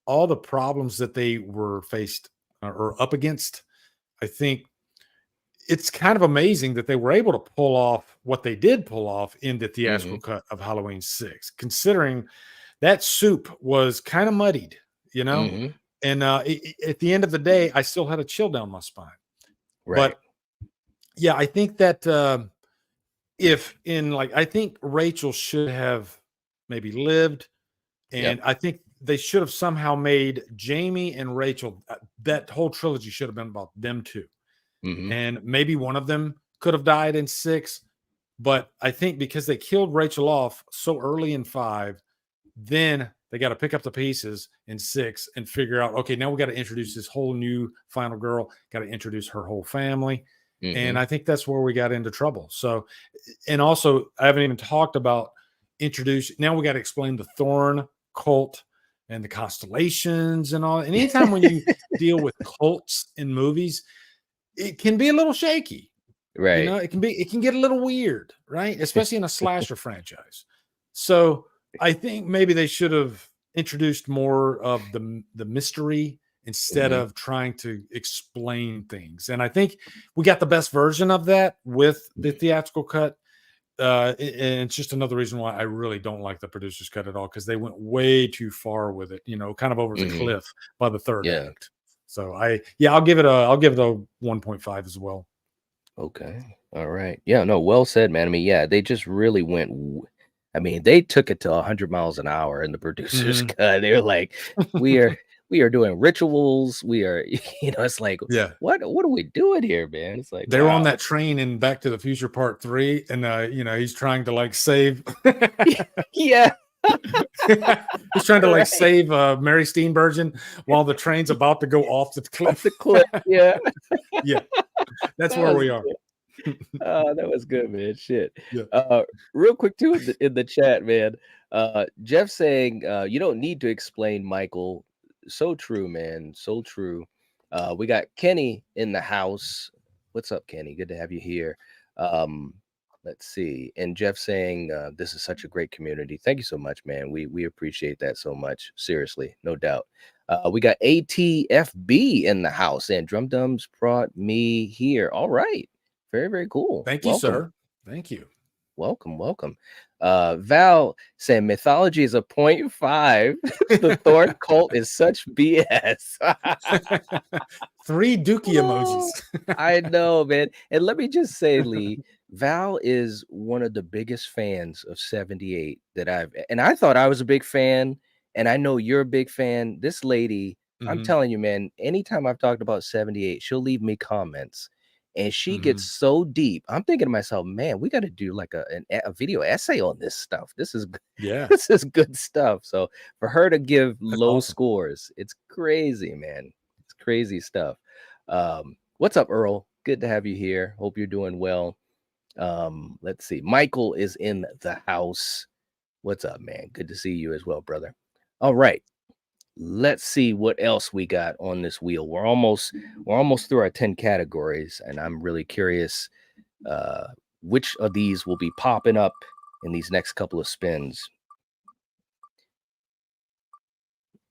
all the problems that they were faced or up against, I think it's kind of amazing that they were able to pull off what they did pull off in the theatrical Hmm. cut of Halloween 6, considering that soup was kind of muddied, you know? Hmm. And at the end of the day, I still had a chill down my spine. Right. But yeah, I think that I think Rachel should have maybe lived. Yep. And I think they should have somehow made Jamie and Rachel, that whole trilogy should have been about them two. Hmm. And maybe one of them could have died in 6. But I think because they killed Rachel off so early in 5, then they got to pick up the pieces in 6 and figure out, okay, now we got to introduce this whole new final girl, got to introduce her whole family. And Hmm. I think that's where we got into trouble. So, and also, I haven't even talked about now we got to explain the Thorn cult and the constellations and all. And anytime when you deal with cults in movies, it can be a little shaky. Right. It can get a little weird, right? Especially in a slasher franchise. So I think maybe they should have introduced more of the mystery instead Hmm. of trying to explain things. And I think we got the best version of that with the theatrical cut. And it's just another reason why I really don't like the producer's cut at all, because they went way too far with it, kind of over the Hmm. cliff by the third Yeah. act. So I'll give it a 1.5 as well. Okay. All right. Yeah, no, well said, man. I mean, yeah, they just really I mean, they took it to 100 miles an hour in the producer's Mhm. cut. They were like, we are we are doing rituals. We are, it's like, Yeah. what are we doing here, man? It's like, They were on wow. that train in Back to the Future Part 3, and he's trying to like save Yeah, he's trying to like right. save Mary Steenburgen while the train's about to go off the Off cliff. the cliff. Yeah. Yeah, that's That where was we are. Oh, that was good, man. Shit. Yeah. Uh, Real quick too in the chat, man. Jeff saying, you don't need to explain Michael. So true, man. So true. We got Kenny in the house. What's up, Kenny? Good to have you here. Um, let's see. And Jeff saying, this is such a great community. Thank you so much, man. We appreciate that so much. Seriously, no doubt. We got ATFB in the house, and Drumdums brought me here. All right. Very, very cool. Thank you, Welcome. sir. Thank you. Welcome. Welcome. Val saying mythology is a 0.5. The Thor cult is such BS. 3 dookie emojis. I know, man. And let me just say, Lee, Val is one of the biggest fans of 78 that and I thought I was a big fan, and I know you're a big fan. This lady, I'm Mhm, telling you, man, anytime I've talked about 78, she'll leave me comments and she gets mhm. so deep. I'm thinking to myself, man, we got to do like a video essay on this stuff. This is Yeah, this is good stuff. So for her to give that's low awesome. scores, it's crazy, man. It's crazy stuff. What's up, Earl? Good to have you here. Hope you're doing well. Let's see. Michael is in the house. What's up, man? Good to see you as well, brother. All right. Let's see what else we got on this wheel. We're almost through our 10 categories, and I'm really curious uh which of these will be popping up in these next couple of spins.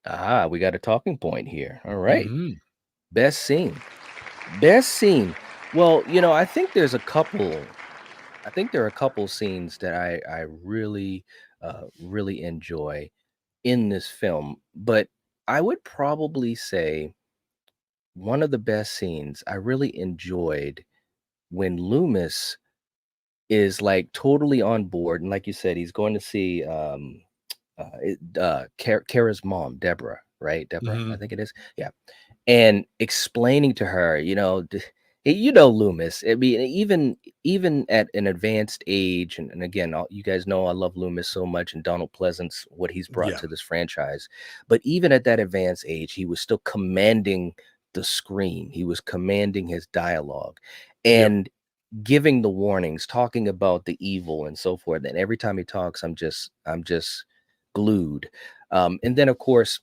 We got a talking point here. All right. Mhm. Best scene. Best scene. Well, I think there's a couple. I think there are a couple scenes that I really really enjoy in this film, but I would probably say one of the best scenes I really enjoyed when Loomis is like totally on board, and like you said, he's going to see Kara's mom, Deborah, right? Deborah, I Mhm. think it is. Yeah, and explaining to her, Loomis. I mean, even at an advanced age, and again, you guys know I love Loomis so much, and Donald Pleasance, what he's brought Yeah, to this franchise. But even at that advanced age, he was still commanding the screen. He was commanding his dialogue, yep. and giving the warnings, talking about the evil and so forth. And every time he talks, I'm just glued. And then of course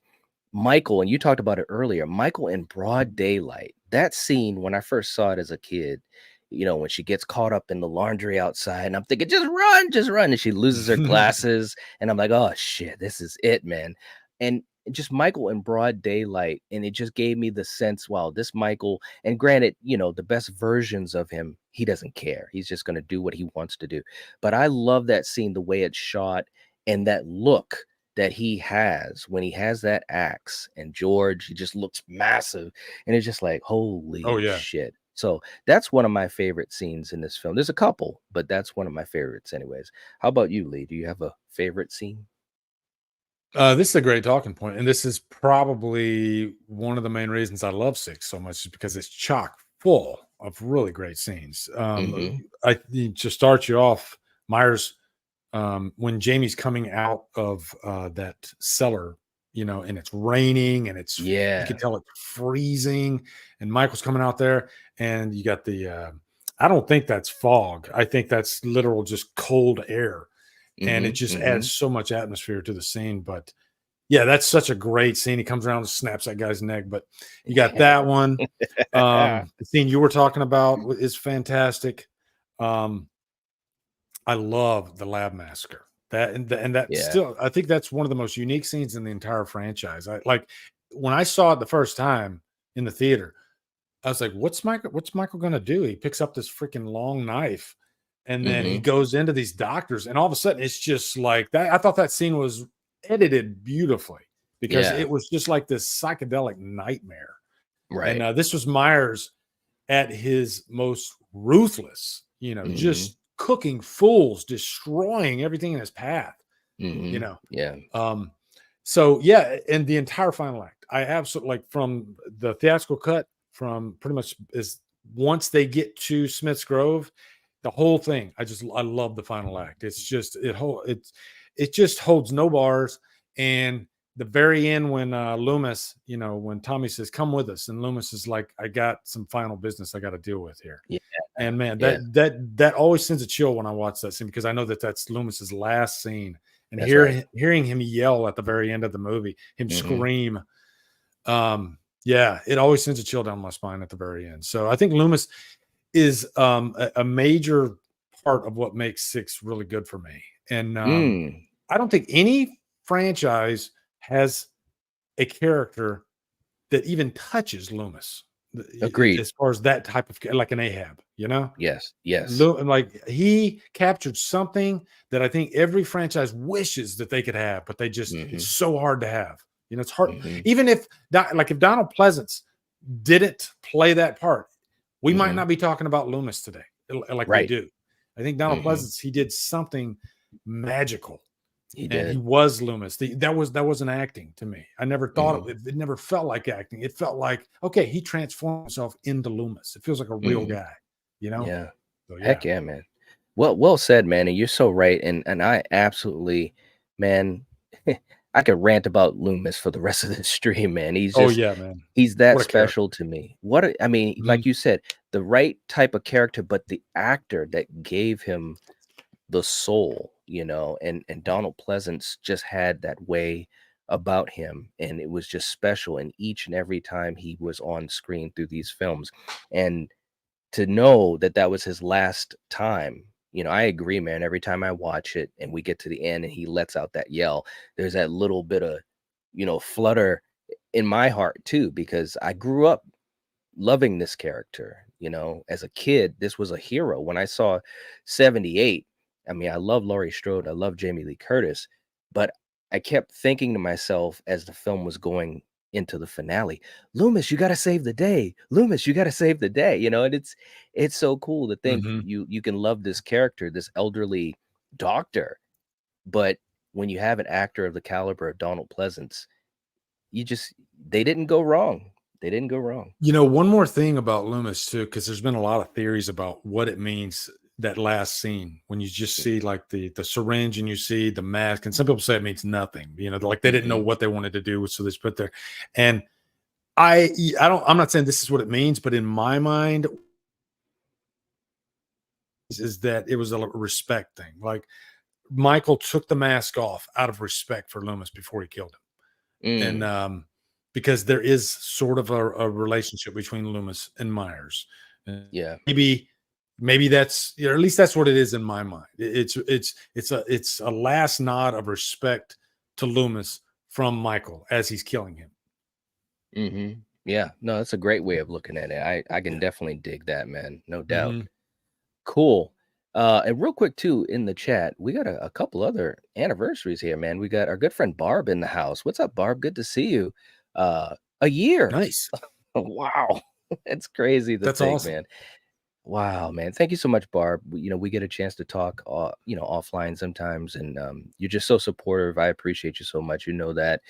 Michael, and you talked about it earlier, Michael in broad daylight. That scene, when I first saw it as a kid, when she gets caught up in the laundry outside, and I'm thinking, just run. And she loses her glasses. And I'm like, oh shit, this is it, man. And just Michael in broad daylight. And it just gave me the sense, wow, this Michael, and granted, the best versions of him, he doesn't care. He's just going to do what he wants to do. But I love that scene, the way it's shot, and that look that he has when he has that axe, and George, he just looks massive, and it's just like, Oh, holy yeah. shit. So that's one of my favorite scenes in this film. There's a couple, but that's one of my favorites anyways. How about you, Lee? Do you have a favorite scene? This is a great talking point, and this is probably one of the main reasons I love 6 so much is because it's chock full of really great scenes. Mm-hmm. To start you off, Myers, when Jamie's coming out of that cellar, and it's raining and you can Yeah. tell it's freezing, and Michael's coming out there, and you got I don't think that's fog. I think that's literal just cold air, and it Mm-hmm. just Mm-hmm. adds so much atmosphere to the scene. But yeah, that's such a great scene. He comes around and snaps that guy's neck. But you got that one. The scene you were talking about is fantastic. Um, I love the lab massacre. That Yeah. still, I think that's one of the most unique scenes in the entire franchise. I like when I saw it the first time in the theater. I was like, "What's Michael gonna do?" He picks up this freaking long knife, and then he Mm-hmm. goes into these doctors, and all of a sudden, it's just like that. I thought that scene was edited beautifully because Yeah. it was just like this psychedelic nightmare. And Right. this was Myers at his most ruthless, Mm-hmm. just cooking fools, destroying everything in his path, you Mm-hmm. know. Yeah. Um, so yeah, and the entire final act, I absolutely like from the theatrical cut, from pretty much is once they get to Smith's Grove, the whole thing. I love the final act. It's just it just holds no bars. And the very end when Loomis, when Tommy says, "Come with us," and Loomis is like, "I got some final business I got to deal with here." Yeah. And man, Yeah. that always sends a chill when I watch that scene because I know that that's Loomis's last scene, and That's right. hearing him yell at the very end of the movie, him Mm-hmm. scream, yeah, it always sends a chill down my spine at the very end. So I think Loomis is a major part of what makes 6 really good for me. And Mm. I don't think any franchise has a character that even touches Loomis. Agreed. as far as that type of like an Ahab, you know. Yes. Yes. Like he captured something that I think every franchise wishes that they could have, but they just it's Hmm. so hard to have. You know, it's hard. Hmm. Even if if Donald Pleasance didn't play that part, we might Hmm. not be talking about Loomis today like we Right. do. I think Donald Hmm. Pleasance, he did something magical, He and he did. was Loomis. That wasn't acting to me. I never thought Hmm. it never felt like acting. It felt like, okay, he transformed himself into Loomis. It feels like a real Hmm. guy, you know? Yeah. So yeah. Heck yeah, man. Well said, man. And you're so right. And I absolutely, man, I could rant about Loomis for the rest of this stream, man. Oh yeah, man. He's that What a character. special to me. I mean, like Mhm. you said, the right type of character, but the actor that gave him the soul, and Donald Pleasance just had that way about him, and it was just special. And each and every time he was on screen through these films, and to know that that was his last time. I agree, man. Every time I watch it and we get to the end and he lets out that yell, there's that little bit of, flutter in my heart too, because I grew up loving this character. As a kid, this was a hero. When I saw 78, I mean, I love Laurie Strode, I love Jamie Lee Curtis, but I kept thinking to myself as the film was going into the finale, Loomis, you got to save the day. Loomis, you got to save the day. And it's so cool to think Mhm. you can love this character, this elderly doctor, but when you have an actor of the caliber of Donald Pleasance, they didn't go wrong. They didn't go wrong. You know, one more thing about Loomis too, because there's been a lot of theories about what it means, that last scene when you just see like the syringe and you see the mask, and some people say it means nothing. You know, like they didn't know Hmm. what they wanted to do, so they just put there. And I'm not saying this is what it means, but in my mind, is that it was a respect thing. Like Michael took the mask off out of respect for Loomis before he killed him, and Mm, because there is sort of a relationship between Loomis and Myers. And yeah. maybe that's, or at least that's what it is in my mind. It's a last nod of respect to Loomis from Michael as he's killing him. Hmm. Yeah. No, that's a great way of looking at it. I can Yeah. definitely dig that, man. No doubt. Mhm. Cool. And real quick too, in the chat, we got a couple other anniversaries here, man. We got our good friend Barb in the house. What's up, Barb? Good to see you. A year. Nice. Wow. That's crazy to That's think, awesome. man. Wow, man. Thank you so much, Barb. We get a chance to talk, offline sometimes, and you're just so supportive. I appreciate you so much. You know that.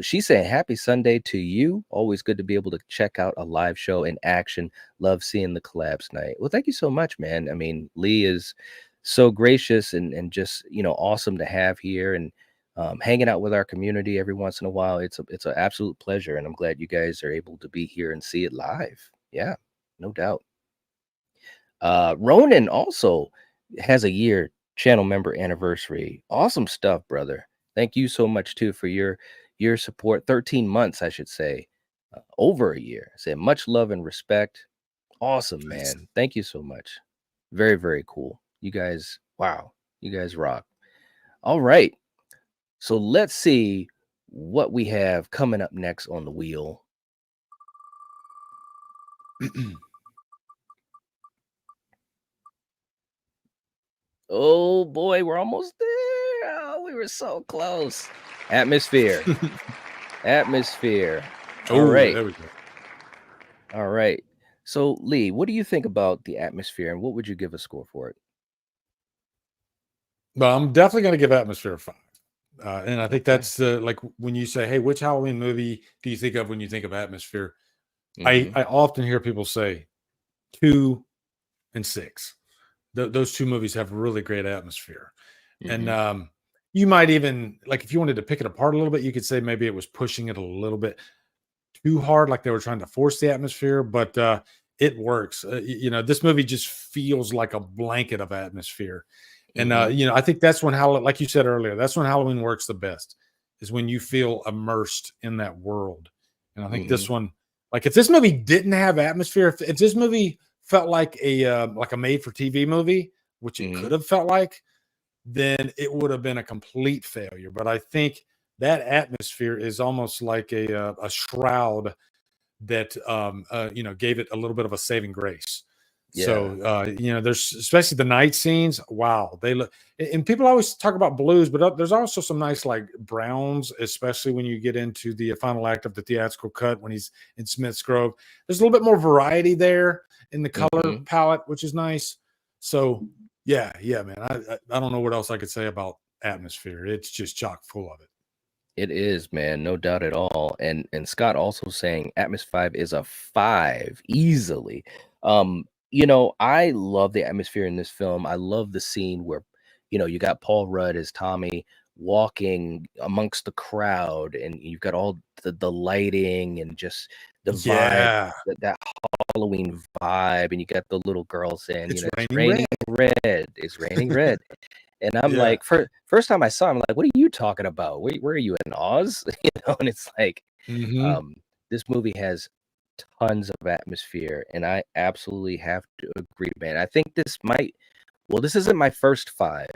She's saying happy Sunday to you. Always good to be able to check out a live show in action. Love seeing the collabs night. Well, thank you so much, man. I mean, Lee is so gracious and just, awesome to have here, and hanging out with our community every once in a while. It's an absolute pleasure, and I'm glad you guys are able to be here and see it live. Yeah, no doubt. Ronan also has a year channel member anniversary. Awesome stuff, brother. Thank you so much too for your support. 13 months, I should say. Over a year. Say much love and respect. Awesome, Nice. man. Thank you so much. Very, very cool. You guys, wow. You guys rock. All right. So let's see what we have coming up next on the wheel. Oh boy, we're almost there. Oh, we were so close. Atmosphere. Atmosphere. All Oh, right. there we go. All right. So, Lee, what do you think about the atmosphere, and what would you give a score for it? Well, I'm definitely going to give Atmosphere a 5. And I think Okay. that's like when you say, hey, which Halloween movie do you think of when you think of Atmosphere? Mm-hmm. I often hear people say 2 and 6. Those two movies have really great atmosphere. And Mm-hmm. you might even, like, if you wanted to pick it apart a little bit, you could say maybe it was pushing it a little bit too hard, like they were trying to force the atmosphere, but it works. This movie just feels like a blanket of atmosphere. And Mm-hmm. I think that's when Halloween, like you said earlier, that's when Halloween works the best, is when you feel immersed in that world. And I think Mm-hmm. this one, like if this movie didn't have atmosphere, if this movie felt like a made for TV movie, which it Mm-hmm. could have felt like, then it would have been a complete failure. But I think that atmosphere is almost like a shroud that gave it a little bit of a saving grace. Yeah. So there's especially the night scenes. Wow, they look. And people always talk about blues, but there's also some nice like browns, especially when you get into the final act of the theatrical cut when he's in Smith's Grove. There's a little bit more variety there in the color palette, which is nice. So yeah, man. I don't know what else I could say about Atmosphere. It's just chock full of it. It is, man, no doubt at all. And Scott also saying Atmos 5 is a 5 easily. I love the atmosphere in this film. I love the scene where, you got Paul Rudd as Tommy walking amongst the crowd, and you've got all the lighting and just the vibe, that Halloween vibe, and you got the little girl saying, It's it's raining red. It's raining red. And I'm Yeah. like, first time I saw him, like, what are you talking about? Where are you in Oz? And it's like, Mhm. this movie has tons of atmosphere, and I absolutely have to agree, man. I think this isn't my first 5,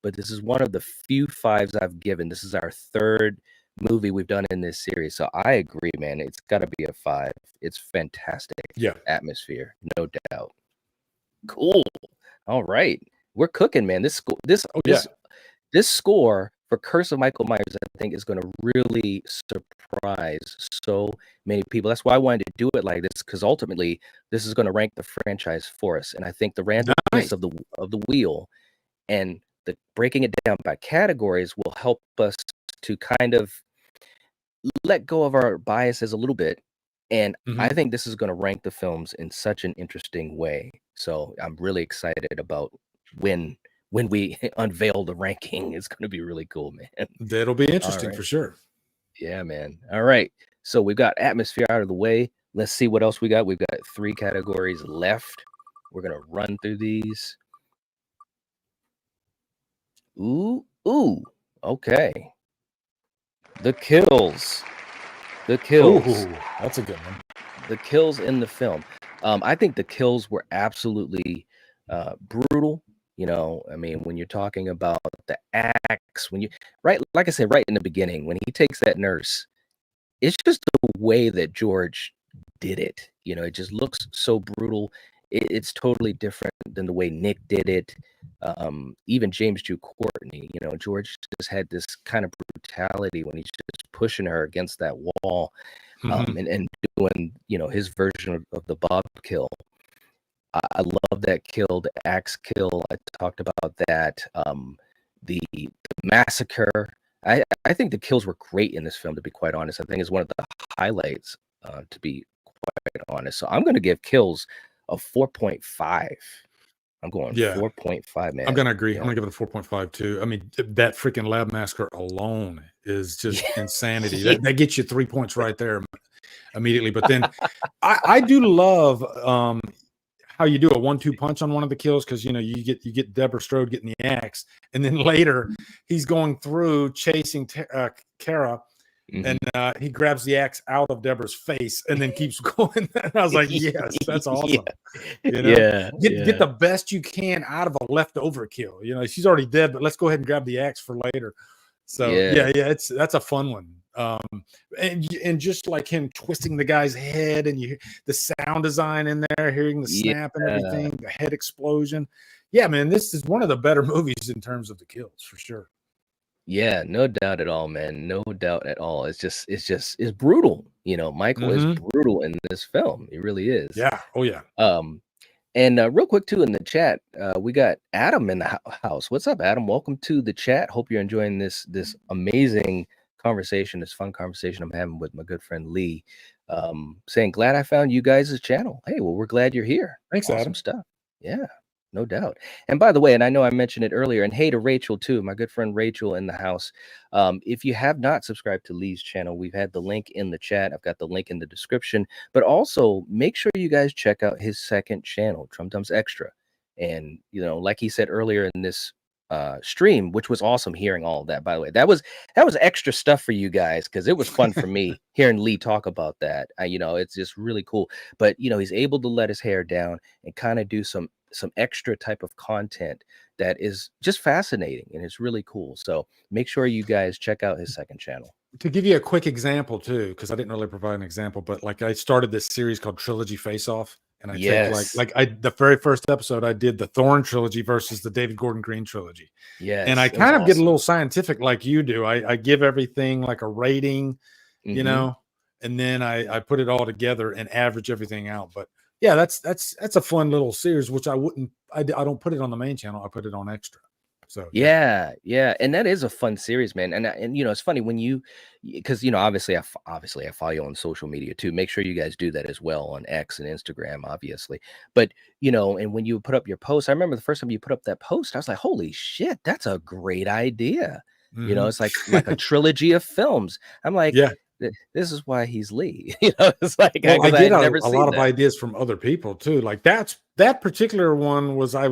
but this is one of the few 5s I've given. This is our 3rd movie we've done in this series. So I agree, man. It's got to be a 5. It's fantastic. Yeah. Atmosphere, no doubt. Cool. All right. We're cooking, man. This score for Curse of Michael Myers, I think, is going to really surprise so many people. That's why I wanted to do it like this, because ultimately this is going to rank the franchise for us. And I think the randomness of the wheel and the breaking it down by categories will help us to kind of let go of our biases a little bit. And I think this is going to rank the films in such an interesting way. So I'm really excited about when we unveil the ranking. It's going to be really cool, man. That'll be interesting for sure. Yeah, man. All right. So we've got atmosphere out of the way. Let's see what else we got. We've got 3 categories left. We're going to run through these. Ooh. Okay. The kills. Ooh, that's a good one. The kills in the film. I think the kills were absolutely brutal. I mean, when you're talking about the axe, like I said, right in the beginning, when he takes that nurse, it's just the way that George did it. It just looks so brutal. It's totally different than the way Nick did it. Even James Drew Courtney, George just had this kind of brutality when he's just pushing her against that wall, and doing, his version of the Bob kill. I love that kill, the axe kill. I talked about that. The massacre. I think the kills were great in this film, to be quite honest. I think it's one of the highlights, to be quite honest. So I'm going to give kills a 4.5. I'm going 4.5, man. I'm going to agree. I'm going to give it a 4.5 too. I mean, that freaking lab massacre alone is just insanity. That gets you 3 points right there immediately. But then I do love how you do a 1-2 punch on one of the kills, because you get Deborah Strode getting the axe, and then later he's going through chasing Kara, and he grabs the axe out of Deborah's face and then keeps going. And I was like, yes, that's awesome. Get the best you can out of a leftover kill. She's already dead, but let's go ahead and grab the axe for later. So that's a fun one. And just like him twisting the guy's head, and the sound design in there, hearing the snap and everything, the head explosion. Yeah, man, this is one of the better movies in terms of the kills for sure. Yeah, no doubt at all, man. No doubt at all. It's brutal. Michael is brutal in this film. He really is. Yeah. Oh yeah. And real quick too, in the chat, we got Adam in the house. What's up, Adam? Welcome to the chat. Hope you're enjoying this amazing conversation, this fun conversation I'm having with my good friend Lee. Saying, glad I found you guys' channel. Hey, well, we're glad you're here. Thanks, awesome Adam. Stuff. Yeah, no doubt. And by the way, and I know I mentioned it earlier, and hey to Rachel too, my good friend Rachel in the house. If you have not subscribed to Lee's channel, we've had the link in the chat. I've got the link in the description, but also make sure you guys check out his second channel, Drumdums Extra. And, like he said earlier in this stream, which was awesome hearing all of that, by the way, that was extra stuff for you guys, because it was fun for me hearing Lee talk about that. It's just really cool. But he's able to let his hair down and kind of do some extra type of content that is just fascinating, and it's really cool. So make sure you guys check out his second channel. To give you a quick example too, because I didn't really provide an example, but like I started this series called Trilogy Face Off, and I take Yes. the very first episode I did the Thorne trilogy versus the David Gordon Green trilogy. And I Yes, it was kind of get a awesome. little scientific like you do. I give everything like a rating, you Mhm. know, and then I put it all together and average everything out. But yeah, that's a fun little series, which I don't put it on the main channel. I put it on extra. So yeah. Yeah, yeah, and that is a fun series, man. And you know, it's funny when you, because you know, obviously I follow you on social media too. Make sure you guys do that as well on X and Instagram, obviously. But you know, and when you put up your post, I remember the first time you put up that post, I was like, "Holy shit, that's a great idea!" You know, Mhm. it's like a trilogy of films. I'm like, Yeah. This is why he's Lee." You know, it's like Well, I because I get had a never lot seen of that. ideas from other people too. Like that particular one was I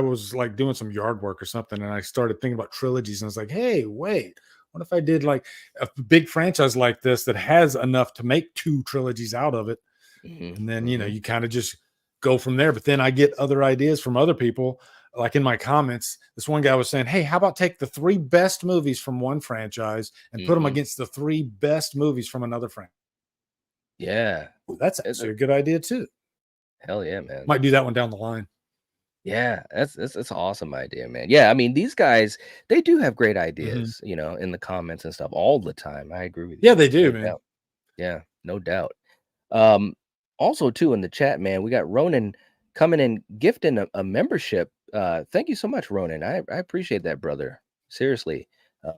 was like doing some yard work or something, and I started thinking about trilogies, and I was like, hey, wait, what if I did like a big franchise like this that has enough to make two trilogies out of it? Hmm. And then Hmm. you kind of just go from there. But then I get other ideas from other people. Like in my comments, this one guy was saying, hey, how about take the three best movies from one franchise and put them Hmm. against the three best movies from another franchise? Yeah. That's actually a good idea too. Hell yeah, man. Might do that one down the line. Yeah, that's an awesome idea, man. Yeah, I mean, these guys, they do have great Mhm. ideas, you know, in the comments and stuff all the time. I agree with Yeah, you. they do, No man. doubt. Yeah, no doubt. Um, Also too in the chat, man, we got Ronan coming in gifting a membership. Thank you so much, Ronan. I appreciate that, brother. Seriously.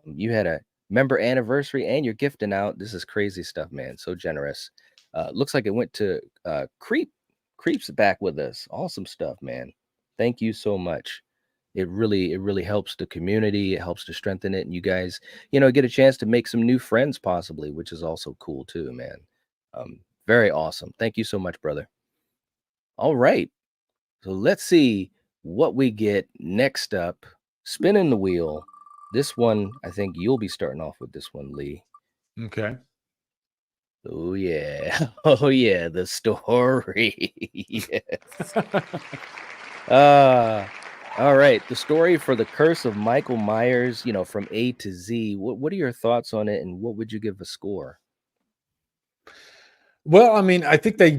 You had a member anniversary and you're gifting out. This is crazy stuff, man. So generous. Looks like it went to Creeps back with us. Awesome stuff, man. Thank you so much. It really helps the community. It helps to strengthen it. And you guys, you know, get a chance to make some new friends possibly, which is also cool too, man. Very awesome. Thank you so much, brother. All right. So let's see what we get next up. Spinning the wheel. This one, I think you'll be starting off with this one, Lee. Okay. Oh yeah. Oh yeah, the story. Yes. Uh all right. The story for the curse of Michael Myers, you know, from A to Z. What are your thoughts on it and what would you give a score? Well, I mean, I think they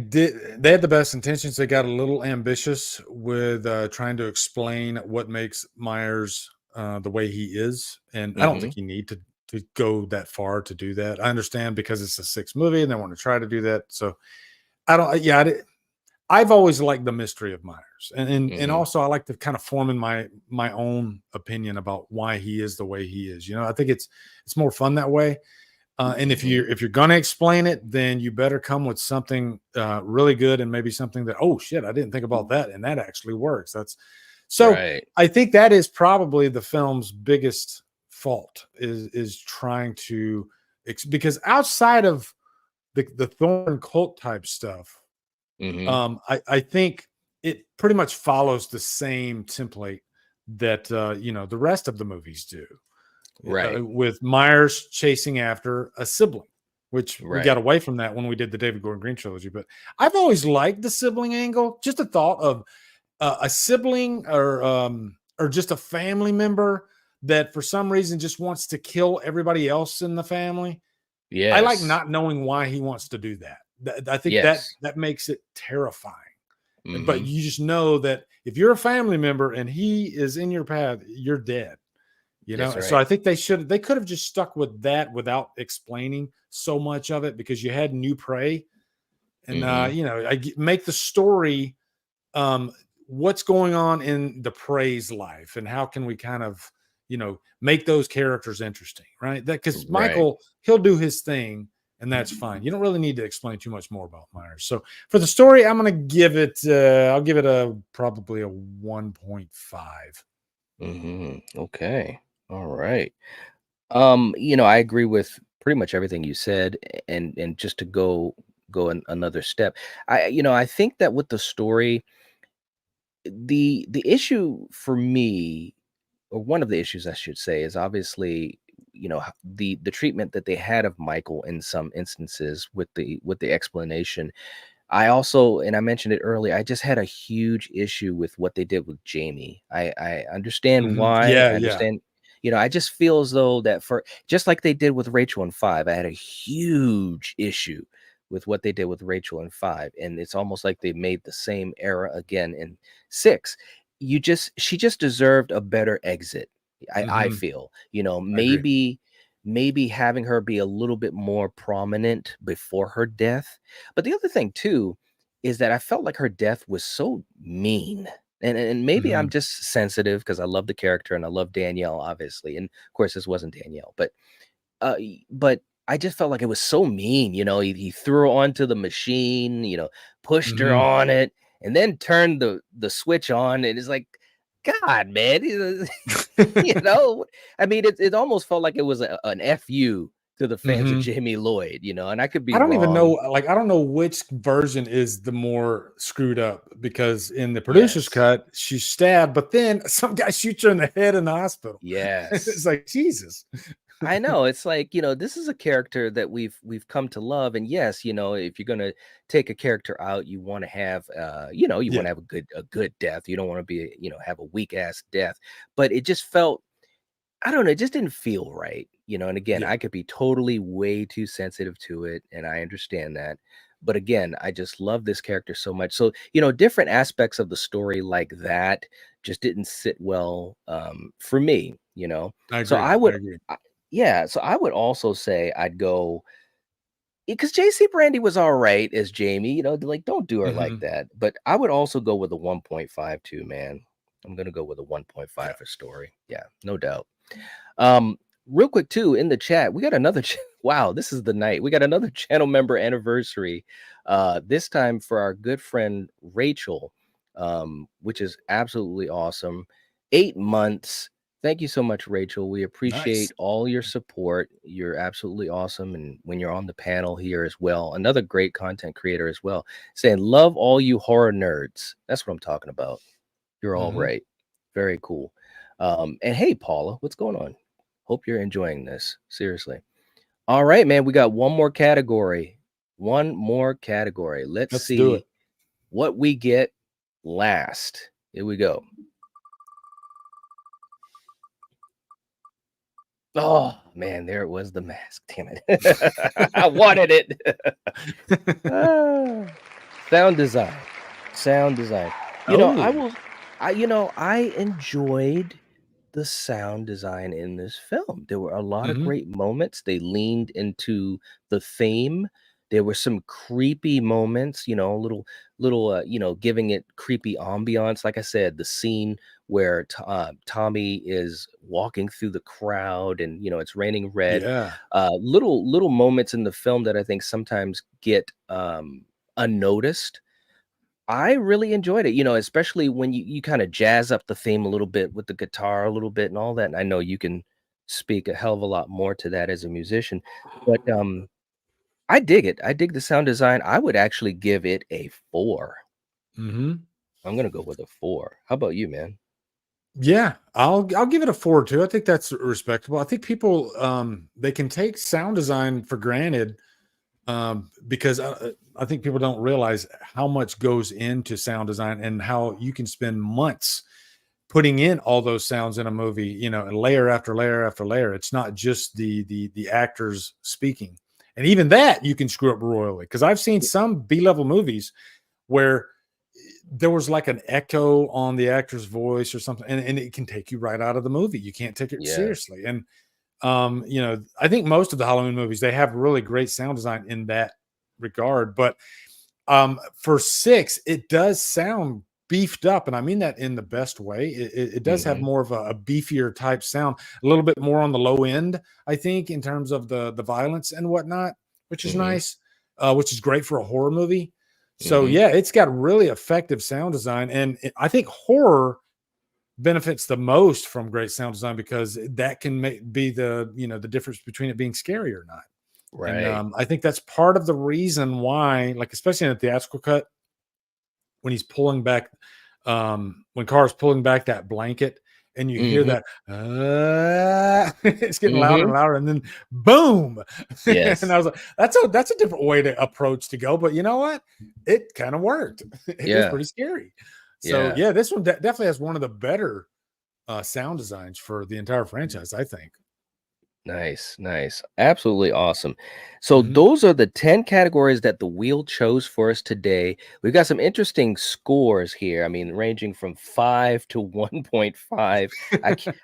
had the best intentions. They got a little ambitious with trying to explain what makes Myers the way he is. And I don't Mm-hmm. think you need to go that far to do that. I understand because it's a sixth movie and they want to try to do that. So I don't, yeah, I've always liked the mystery of Myers, and Mm-hmm. also I like to kind of form in my own opinion about why he is the way he is. I think it's more fun that way. And if Mm-hmm. you're gonna explain it, then you better come with something really good and maybe something that, oh shit, I didn't think about that, and that actually works. That's so. Right. I think that is probably the film's biggest fault is trying to because outside of the Thorn cult type stuff, Mm-hmm. I think it pretty much follows the same template that the rest of the movies do, Right. with Myers chasing after a sibling, which we got Right. away from that when we did the David Gordon Green trilogy. But I've always liked the sibling angle. Just the thought of a sibling or just a family member that for some reason just wants to kill everybody else in the family. I like Yes. not knowing why he wants to do that. I think that Yes. that makes it terrifying. But Mhm. you just know that if you're a family member and he is in your path, you're dead. That's So right. I think they could have just stuck with that without explaining so much of it because you had new prey and Mhm. make the story um what's going on in the prey's life and how can we kind of make those characters interesting, right? That because Right. Michael, he'll do his thing and that's fine. You don't really need to explain too much more about Myers. So for the story, I'm gonna give it I'll give it a probably a 1.5. Mhm. Okay. All right. You know, I agree with pretty much everything you said, and just to another step, I think that with the story, the issue for me, or one of the issues I should say, is obviously, the treatment that they had of Michael in some instances with the explanation. I also, and I mentioned it earlier, I just had a huge issue with what they did with Jamie. I understand why. Yeah, I yeah. understand, I just feel as though that for just like they did with Rachel in 5, I had a huge issue with what they did with Rachel in 5, and it's almost like they made the same error again in 6. She just deserved a better exit. I Hmm. feel, I agree. maybe having her be a little bit more prominent before her death. But the other thing too is that I felt like her death was so mean. And maybe I'm Hmm. just sensitive because I love the character and I love Danielle, obviously. And of course, this wasn't Danielle, but I just felt like it was so mean. He threw her onto the machine, pushed her Hmm. on it, and then turned the switch on. And it's like, God, man, you know, I mean, it almost felt like it was an FU to the fans of Hmm. Jamie Lloyd, and I could be I don't even know, wrong. like, I don't know which version is the more screwed up because in the producer's Yes. cut, she's stabbed, but then some guy shoots her in the head in the hospital. It's Yes. like, Jesus. I know. It's like, this is a character that we've come to love. And yes, if you're gonna take a character out, you want to have you want Yeah. to have a good death. You don't want to be, have a weak ass death. But it just felt, I don't know, it just didn't feel right. And again, Yeah. I could be totally way too sensitive to it, and I understand that. But again, I just love this character so much. So, different aspects of the story like that just didn't sit well for me. I So agree. I I would agree. yeah, so I would also say I'd go because JC Brandy was all right as Jamie, like don't do her like Hmm. that. But I would also go with a 1.5 too, man. I'm gonna go with a Yeah. 1.5 for story. Yeah, no doubt. Um, Real quick too, in the chat, we got another wow, this is the night. We got another channel member anniversary. This time for our good friend Rachel, which is absolutely awesome. 8 months. Thank you so much, Rachel. We Nice. appreciate all your support. You're absolutely awesome. And when you're on the panel here as well, another great content creator as well, saying, love all you horror nerds. That's what I'm talking about. You're all Hmm. right. Very cool. And hey, Paula, what's going on? Hope you're enjoying this. Seriously. All right, man. We got one more category. One more category. Let's Let's do it. see what we get last. Here we go. Oh, man. There it was, the mask. Damn it. I wanted it. Ah, sound design. Sound design. I Oh. will, I enjoyed the sound design in this film. There were a lot of Hmm. great moments. They leaned into the theme. There were some creepy moments, little, giving it creepy ambiance. Like I said, the scene where Tommy is walking through the crowd and, it's raining red. Yeah. Little moments in the film that I think sometimes get unnoticed. I really enjoyed it, especially when you kind of jazz up the theme a little bit with the guitar a little bit and all that. And I know you can speak a hell of a lot more to that as a musician, but I dig it. I dig the sound design. I would actually give it a 4. Hmm. I'm gonna go with a 4. How about you, man? Yeah, I'll give it a 4 too. I think that's respectable. I think people they can take sound design for granted because I think people don't realize how much goes into sound design and how you can spend months putting in all those sounds in a movie, layer after layer after layer. It's not just the actors speaking. And even that you can screw up royally because I've seen some B-level movies where there was like an echo on the actor's voice or something, and it can take you right out of the movie. You can't take it Yeah. seriously. And I think most of the Halloween movies they have really great sound design in that regard. But for 6, it does sound beefed up, and I mean that in the best way. It does have Hmm. more of a beefier type sound, a little bit more on the low end, I think, in terms of the violence and whatnot, which is Hmm. nice, which is great for a horror movie. So Hmm. yeah, it's got really effective sound design, and I think horror benefits the most from great sound design because that can be the difference between it being scary or not. And Right. I think that's part of the reason why, like especially in the theatrical cut, when he's pulling back, when Carr's pulling back that blanket, and you hear Hmm. that, it's getting louder and Hmm. louder, and then boom, and I Yes. was like, that's a different way to approach to go, but you know what? It kind of worked. It was Yeah. pretty scary. So Yeah. yeah, this one definitely has one of the better sound designs for the entire franchise, I think. Nice. Absolutely awesome. So Mhm. those are the 10 categories that the wheel chose for us today. We've got some interesting scores here. I mean, ranging from 5 to 1.5.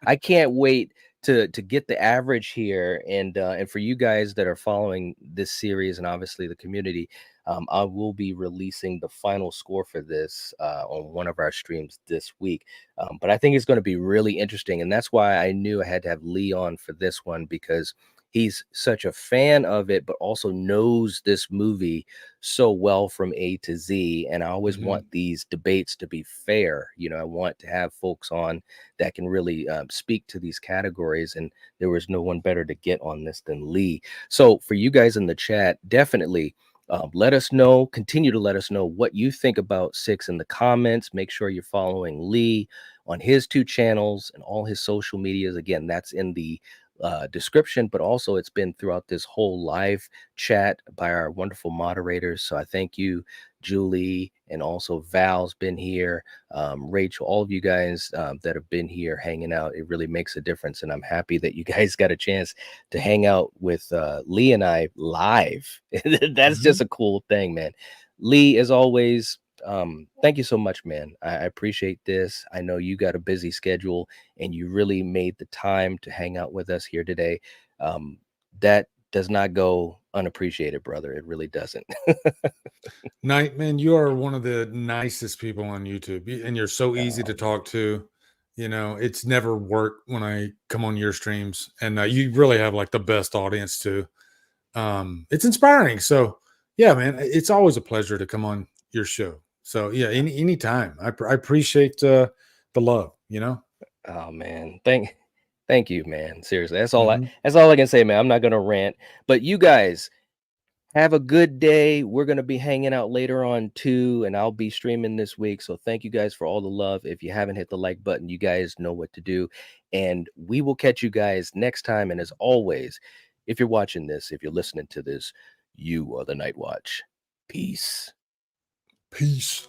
I can't wait to get the average here, and for you guys that are following this series and obviously the community, I will be releasing the final score for this on one of our streams this week. But I think it's going to be really interesting. And that's why I knew I had to have Lee on for this one, because he's such a fan of it, but also knows this movie so well from A to Z. And I always want Mhm. these debates to be fair. You know, I want to have folks on that can really speak to these categories. And there was no one better to get on this than Lee. So for you guys in the chat, definitely let us know, continue to let us know what you think about Six in the comments. Make sure you're following Lee on his 2 channels and all his social medias. Again, that's in the description, but also it's been throughout this whole live chat by our wonderful moderators. So I thank you, Julie, and also Val's been here, Rachel, all of you guys that have been here hanging out. It really makes a difference, and I'm happy that you guys got a chance to hang out with Lee and I live. That's just Mhm. a cool thing, man. Lee, as always, thank you so much, man. I appreciate this. I know you got a busy schedule and you really made the time to hang out with us here today. That does not go unappreciated, brother. It really doesn't. Night, man, you are one of the nicest people on YouTube, and you're so easy to Oh, talk to. You know, it's never worked when I come on your streams, and you really have like the best audience too. It's inspiring. So, yeah, man, it's always a pleasure to come on your show. So, yeah, anytime. I appreciate the love. You know. oh man. Thank you, man. Seriously. Mhm. That's all I can say, man. I'm not gonna rant. But you guys have a good day. We're going to be hanging out later on too, and I'll be streaming this week. So thank you guys for all the love. If you haven't hit the like button, you guys know what to do. And we will catch you guys next time. And as always, if you're watching this, if you're listening to this, you are the Night Watch. Peace. Peace.